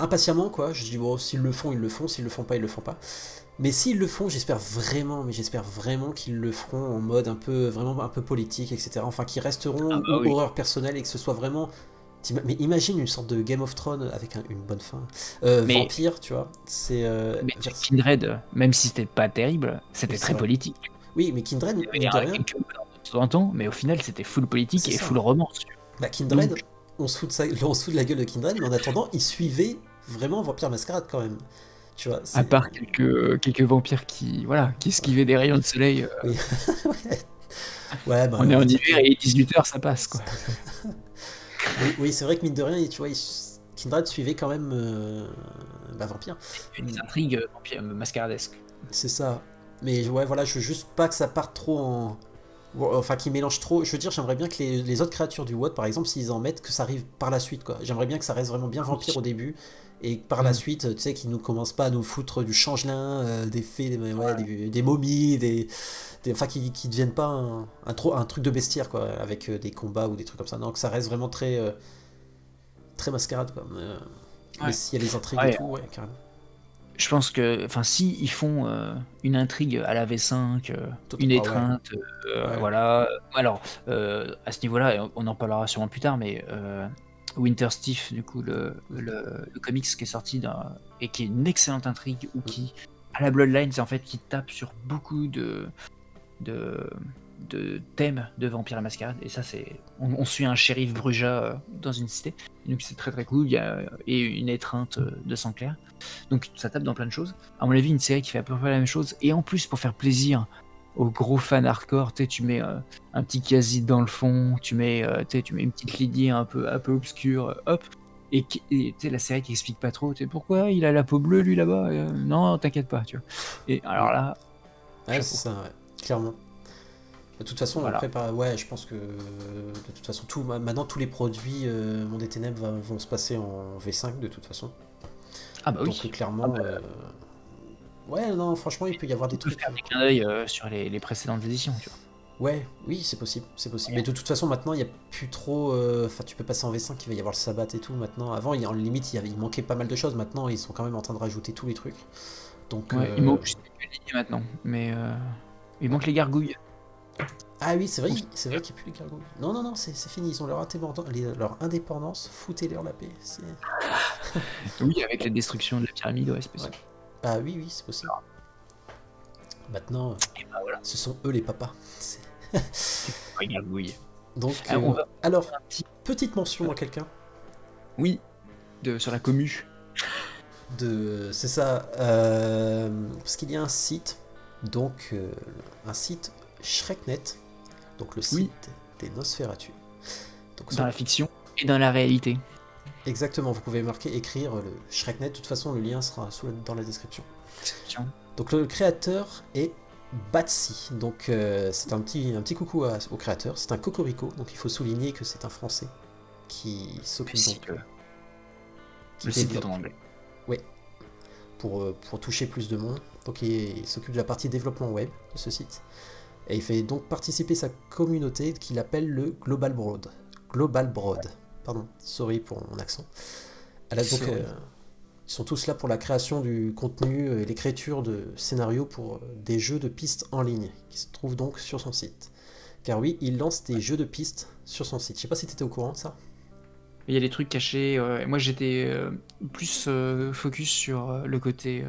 A: impatiemment quoi. Je dis bon, s'ils le font ils le font, s'ils le font pas ils le font pas. Mais s'ils le font, j'espère vraiment qu'ils le feront en mode vraiment un peu politique, etc. Enfin qu'ils resteront horreur personnelle et que ce soit vraiment. Mais imagine une sorte de Game of Thrones avec une bonne fin. Vampire, tu vois.
B: Mais Kindred, même si c'était pas terrible, c'était très politique.
A: Oui, mais Kindred,
B: il y avait quelques temps, mais au final, c'était full politique et full romance.
A: Kindred, on se fout de la gueule de Kindred, mais en attendant, ils suivaient vraiment Vampire Masquerade quand même. Tu vois,
B: à part quelques vampires qui esquivaient des rayons de soleil.
A: Oui. Ouais,
B: on est en hiver et 18h, ça passe, quoi.
A: Oui, c'est vrai que mine de rien, tu vois, Kindred suivait quand même Vampire.
B: Des intrigues mascaradesques.
A: C'est ça. Mais ouais, voilà, je veux juste pas que ça parte trop Enfin, qui mélangent trop. Je veux dire, j'aimerais bien que les autres créatures du WoD, par exemple, s'ils en mettent, que ça arrive par la suite, quoi. J'aimerais bien que ça reste vraiment bien vampire au début, et que par la suite, tu sais, qu'ils nous commencent pas à nous foutre du changelin, des fées, des momies, enfin, qui deviennent pas un truc de bestiaire, quoi, avec des combats ou des trucs comme ça. Non, que ça reste vraiment très mascarade, quoi. Mais s'il y a les intrigues et tout, ouais, carrément.
B: Je pense que, enfin, si ils font une intrigue à la V5, une étreinte, voilà. Alors, à ce niveau-là, on en parlera sûrement plus tard, mais Winter Stiff, du coup, le comics qui est sorti et qui est une excellente intrigue, ou qui, à la Bloodlines, en fait, qui tape sur beaucoup de thèmes de Vampire la Mascarade, et ça, c'est, on suit un shérif Bruja dans une cité, donc c'est très très cool. Il y a et une étreinte de sang clair, donc ça tape dans plein de choses. À mon avis, une série qui fait à peu près la même chose, et en plus pour faire plaisir aux gros fans hardcore, tu mets un petit Kha'Zit dans le fond, tu mets une petite Lydie un peu obscure, hop, et la série qui explique pas trop, pourquoi il a la peau bleue lui là-bas, non t'inquiète pas, tu vois. Et alors là,
A: ouais, c'est ça, ouais, clairement. De toute façon, voilà. Après, ouais, je pense que de toute façon, maintenant tous les produits Monde des Ténèbres vont se passer en V5 de toute façon.
B: Ah bah oui.
A: Donc clairement, ouais, non, franchement, il peut y avoir des trucs.
B: Faire des clins d'œil sur les précédentes éditions, tu vois.
A: Ouais, oui, c'est possible, c'est possible. Mais de toute façon, maintenant, il n'y a plus trop. Enfin, tu peux passer en V5, il va y avoir le sabbat et tout. Maintenant, avant, en limite, il manquait pas mal de choses. Maintenant, ils sont quand même en train de rajouter tous les trucs. Donc.
B: Ouais, il manque juste les lignes maintenant, mais il manque les gargouilles.
A: Ah oui, c'est vrai qu'il n'y a plus les gargouilles. Non, c'est fini, ils ont leur indépendance, foutez-leur la paix.
B: Oui, avec la destruction de la pyramide, ouais, c'est possible. Ouais.
A: Bah oui, c'est possible. Maintenant,
B: bah, voilà.
A: Ce sont eux les papas.
B: Les gargouilles.
A: Donc, alors, petite mention à quelqu'un.
B: Oui, sur la commu.
A: C'est ça, parce qu'il y a un site, donc un site Shreknet, donc le site des Nosferatu. Donc,
B: dans la fiction et dans la réalité.
A: Exactement, vous pouvez écrire le Shreknet, de toute façon le lien sera dans la description. Donc le créateur est Batsy, donc c'est un petit coucou au créateur, c'est un cocorico, donc il faut souligner que c'est un français qui s'occupe donc...
B: Le site est en anglais.
A: Oui, pour toucher plus de monde, donc il s'occupe de la partie développement web de ce site. Et il fait donc participer sa communauté qu'il appelle le Global Broad. Pardon, sorry pour mon accent. Donc, ils sont tous là pour la création du contenu et l'écriture de scénarios pour des jeux de pistes en ligne, qui se trouvent donc sur son site. Car oui, il lance des jeux de pistes sur son site. Je sais pas si tu étais au courant de ça.
B: Il y a des trucs cachés. Moi, j'étais plus focus sur le côté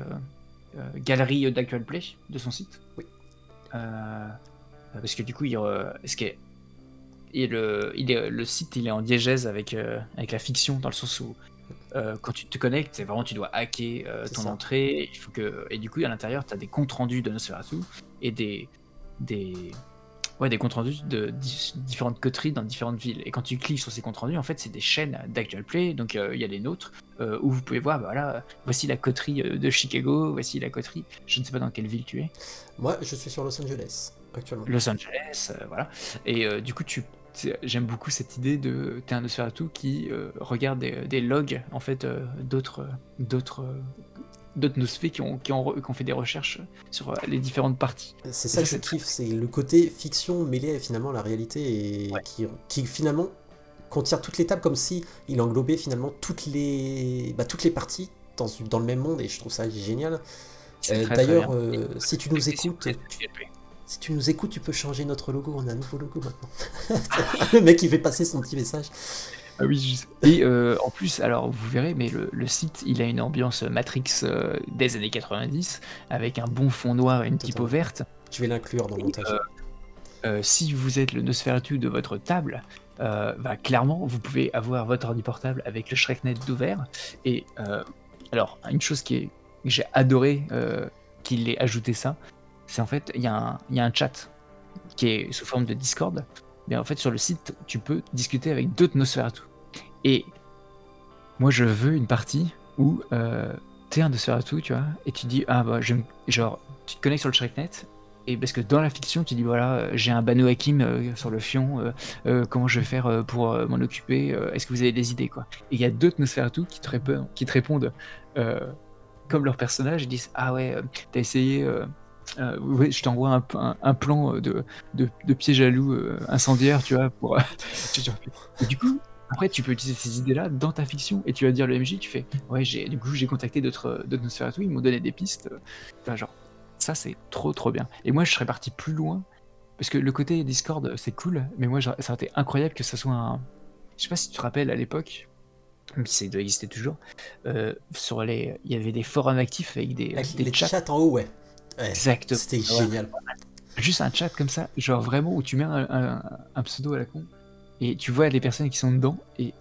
B: galerie d'actual play de son site.
A: Oui.
B: Parce que du coup, le site il est en diégèse avec la fiction, dans le sens où quand tu te connectes, c'est vraiment tu dois hacker ton entrée. Et du coup, à l'intérieur, tu as des comptes rendus de Nosferatu et des comptes rendus de différentes coteries dans différentes villes. Et quand tu cliques sur ces comptes rendus, en fait, c'est des chaînes d'actual play. Donc, il y a les nôtres où vous pouvez voir, voilà, voici la coterie de Chicago, voici la coterie. Je ne sais pas dans quelle ville tu es.
A: Moi, je suis sur Los Angeles actuellement.
B: Los Angeles, voilà. Et du coup, j'aime beaucoup cette idée de t'es un Nosferatu qui regarde des logs en fait d'autres Nosfés qui ont fait des recherches sur les différentes parties.
A: C'est ça que je kiffe, c'est le côté fiction mêlé finalement à la réalité et qui finalement contient toutes les tables, comme si il englobait finalement toutes les parties dans le même monde, et je trouve ça génial. D'ailleurs, si tu nous écoutes, tu peux changer notre logo, on a un nouveau logo maintenant. Le mec il fait passer son petit message.
B: Ah oui, je sais. Et en plus, alors vous verrez, mais le site, il a une ambiance Matrix des années 90, avec un bon fond noir et une typo verte.
A: Je vais l'inclure dans le montage.
B: Si vous êtes le Nosferatu de votre table, clairement, vous pouvez avoir votre ordi portable avec le Shreknet d'ouvert. Et alors, une chose que j'ai adoré qu'il ait ajouté ça, c'est en fait, il y a un chat qui est sous forme de Discord. Mais en fait, sur le site, tu peux discuter avec d'autres Nosferatu. Et moi, je veux une partie où t'es un Nosferatu, tu vois, et tu dis, genre, tu te connectes sur le Shreknet, Et parce que dans la fiction, tu dis voilà, j'ai un Banu Hakim sur le fion, comment je vais faire pour m'en occuper, est-ce que vous avez des idées, quoi? Et il y a d'autres Nosferatu qui te répondent comme leur personnage, ils disent ah ouais, t'as essayé, ouais, je t'envoie un plan de piège à loup incendiaire, tu vois, pour. Et du coup, après, tu peux utiliser ces idées-là dans ta fiction et tu vas dire le MJ, tu fais ouais, du coup, j'ai contacté d'autres Nosferatu, ils m'ont donné des pistes, enfin, genre. Ça, c'est trop trop bien. Et moi, je serais parti plus loin, parce que le côté Discord, c'est cool, mais moi, ça aurait été incroyable que ça soit un. Je sais pas si tu te rappelles à l'époque, même si ça doit exister toujours, il y avait des forums actifs avec des
A: les
B: chats.
A: chats en haut, ouais.
B: Exactement.
A: C'était génial.
B: Juste un chat comme ça, genre vraiment où tu mets un pseudo à la con, et tu vois les personnes qui sont dedans, et.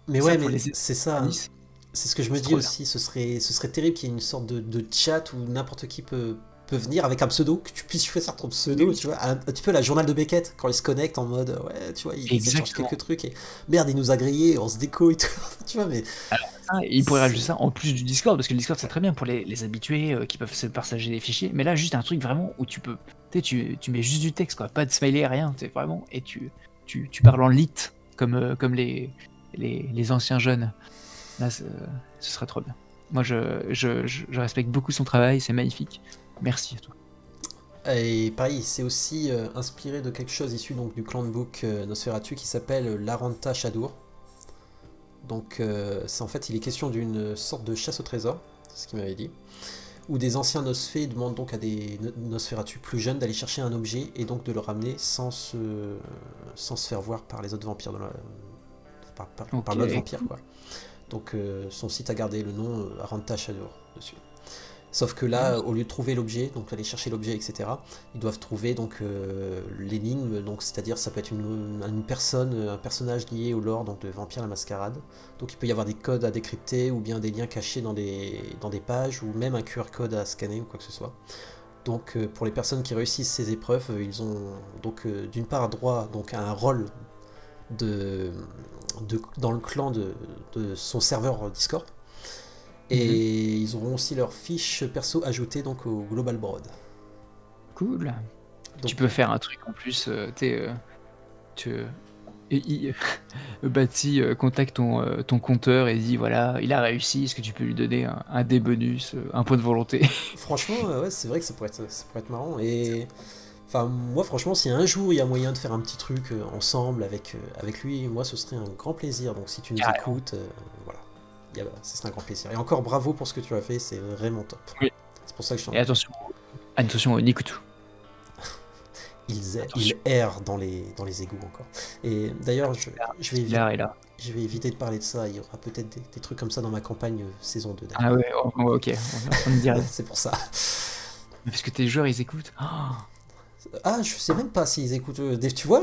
A: Mais ouais, mais c'est ça.
B: Indices.
A: C'est ce que je me dis aussi, ce serait terrible qu'il y ait une sorte de chat où n'importe qui peut venir avec un pseudo, que tu puisses choisir ton pseudo, tu vois, un petit peu la journal de Beckett, quand il se connecte en mode, ouais, tu vois, il cherche quelques trucs, et merde, il nous a grillé, on se déco et tout, tu vois, mais...
B: Alors, il pourrait rajouter ça en plus du Discord, parce que le Discord c'est très bien pour les habitués qui peuvent se partager des fichiers, mais là, juste un truc vraiment où tu peux, tu sais, tu mets juste du texte, quoi, pas de smiley, rien, tu sais, vraiment, et tu parles en lit, comme les anciens jeunes. Là, ce serait trop bien. Moi, je respecte beaucoup son travail, c'est magnifique. Merci à toi.
A: Et pareil, c'est aussi inspiré de quelque chose issu donc, du clan de book Nosferatu qui s'appelle l'Aranta Shadur. Donc, en fait, il est question d'une sorte de chasse au trésor, c'est ce qu'il m'avait dit, où des anciens Nosfé demandent donc à des Nosferatu plus jeunes d'aller chercher un objet et donc de le ramener sans se faire voir par les autres vampires, par l'autre vampire, quoi. Donc son site a gardé le nom Aranta Shadur dessus. Sauf que là, au lieu de trouver l'objet, donc aller chercher l'objet, etc., ils doivent trouver donc l'énigme, donc c'est-à-dire ça peut être une personne, un personnage lié au lore donc de Vampire la Mascarade. Donc il peut y avoir des codes à décrypter ou bien des liens cachés dans des pages ou même un QR code à scanner ou quoi que ce soit. Donc pour les personnes qui réussissent ces épreuves, ils ont donc d'une part droit donc à un rôle dans le clan de son serveur Discord. Et ils auront aussi leur fiche perso ajoutée donc au Global Broad.
B: Cool. Donc, tu peux faire un truc en plus, Bati contacte ton compteur et dit voilà, il a réussi, est-ce que tu peux lui donner un dé bonus, un point de volonté?
A: Franchement, ouais, c'est vrai que ça pourrait être marrant. Et enfin, moi, franchement, si un jour il y a moyen de faire un petit truc ensemble avec lui, moi, ce serait un grand plaisir. Donc, si tu nous écoutes, voilà. Ce serait un grand plaisir. Et encore bravo pour ce que tu as fait, c'est vraiment top.
B: Oui.
A: C'est pour ça que je suis.
B: Et attention, Nikutu.
A: Il erre dans les égouts encore. Et d'ailleurs, je vais éviter de parler de ça. Il y aura peut-être des trucs comme ça dans ma campagne saison 2.
B: Ah ouais, ok, on me dirait.
A: C'est pour ça.
B: Parce que tes joueurs, ils écoutent.
A: Ah, je sais même pas s'ils écoutent. Tu vois,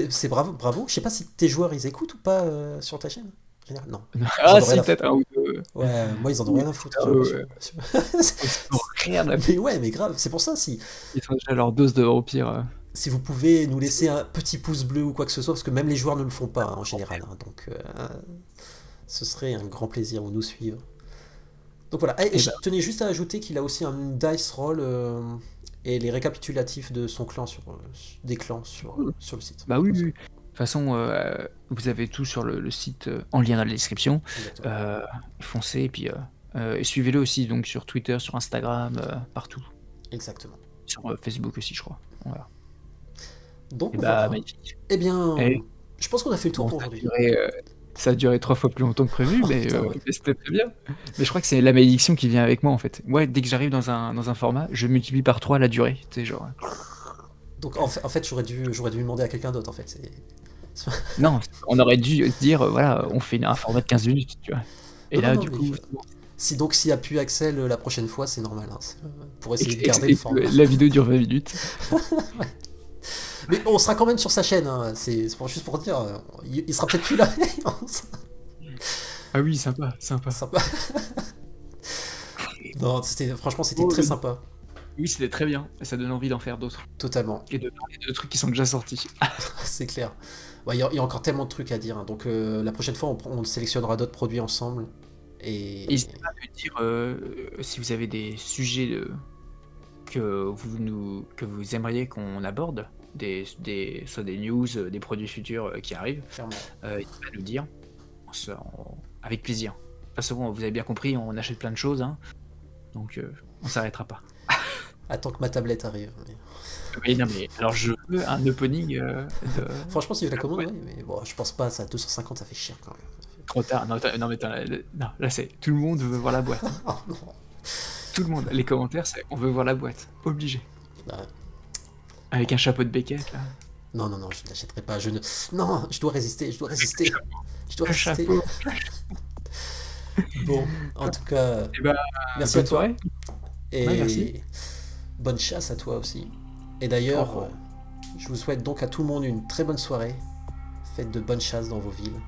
A: c'est bravo. Je sais pas si tes joueurs, ils écoutent ou pas sur ta chaîne. Non.
B: Ah si, peut-être un ou deux.
A: Ouais, moi ils en ont rien à foutre. Mais ouais, mais grave, c'est pour ça si.
B: Ils ont déjà leur dose de vampire.
A: Si vous pouvez nous laisser un petit pouce bleu ou quoi que ce soit, parce que même les joueurs ne le font pas en général, hein, donc ce serait un grand plaisir de nous suivre. Donc voilà, et je tenais juste à ajouter qu'il a aussi un dice roll et les récapitulatifs de son clan des clans sur le site.
B: Bah oui. De toute façon, vous avez tout sur le site en lien dans la description. Foncez et puis suivez-le aussi donc sur Twitter, sur Instagram, partout.
A: Exactement.
B: Sur Facebook aussi, je crois. Voilà.
A: Donc voilà. Magnifique. Eh bien, je pense qu'on a fait le tour pour aujourd'hui.
B: Ça a duré 3 fois plus longtemps que prévu, mais c'était très bien. Mais je crois que c'est la malédiction qui vient avec moi en fait. Ouais, dès que j'arrive dans un format, je multiplie par 3 la durée. Tu sais, genre.
A: Donc en fait, j'aurais dû demander à quelqu'un d'autre en fait.
B: Non, on aurait dû dire voilà, on fait un format de 15 minutes, tu vois. Et là, du coup.
A: Donc s'il n'y a plus Axel la prochaine fois, c'est normal. Hein, pour essayer de garder le format.
B: La vidéo dure 20 minutes.
A: Ouais. Mais on sera quand même sur sa chaîne, hein. C'est juste pour dire, il sera peut-être plus là.
B: Ah oui, sympa.
A: Non, franchement, c'était très sympa.
B: Oui, c'était très bien, ça donne envie d'en faire d'autres.
A: Totalement.
B: Et de parler de trucs qui sont déjà sortis.
A: C'est clair. Il y a encore tellement de trucs à dire, hein. Donc la prochaine fois, on sélectionnera d'autres produits ensemble. Et
B: n'hésitez pas à me dire si vous avez des sujets que vous aimeriez qu'on aborde, soit des news, des produits futurs qui arrivent, n'hésitez pas à nous dire, avec plaisir. De toute façon, vous avez bien compris, on achète plein de choses, hein, donc on s'arrêtera pas.
A: Attends que ma tablette arrive.
B: Oui, non, mais alors je veux un opening
A: Franchement, si je la commande, ouais, mais bon, je pense pas, ça 250, ça fait cher quand même.
B: Trop tard, non, mais là c'est tout le monde veut voir la boîte.
A: Oh, non.
B: Tout le monde, les commentaires, c'est on veut voir la boîte, obligé.
A: Ouais.
B: Avec un chapeau de Beckett là.
A: Non, je l'achèterai pas, Non, je dois résister. Je dois résister.
B: Chapeau.
A: Bon, en tout cas, merci à toi.
B: Soirée.
A: Et
B: merci.
A: Bonne chasse à toi aussi. Et d'ailleurs, je vous souhaite donc à tout le monde une très bonne soirée. Faites de bonnes chasses dans vos villes.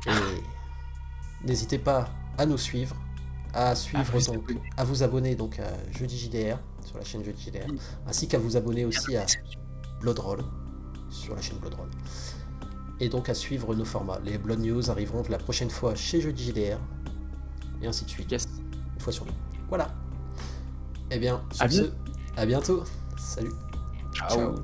A: Et n'hésitez pas à nous suivre, à vous abonner donc à Jeudi JDR sur la chaîne Jeudi JDR, ainsi qu'à vous abonner aussi à Bloodroll sur la chaîne Bloodroll. Et donc à suivre nos formats. Les Blood News arriveront la prochaine fois chez Jeudi JDR, et ainsi de suite.
B: Yes.
A: Une fois sur deux. Voilà. Eh bien, sur ce, à bientôt. Salut.
B: Ciao.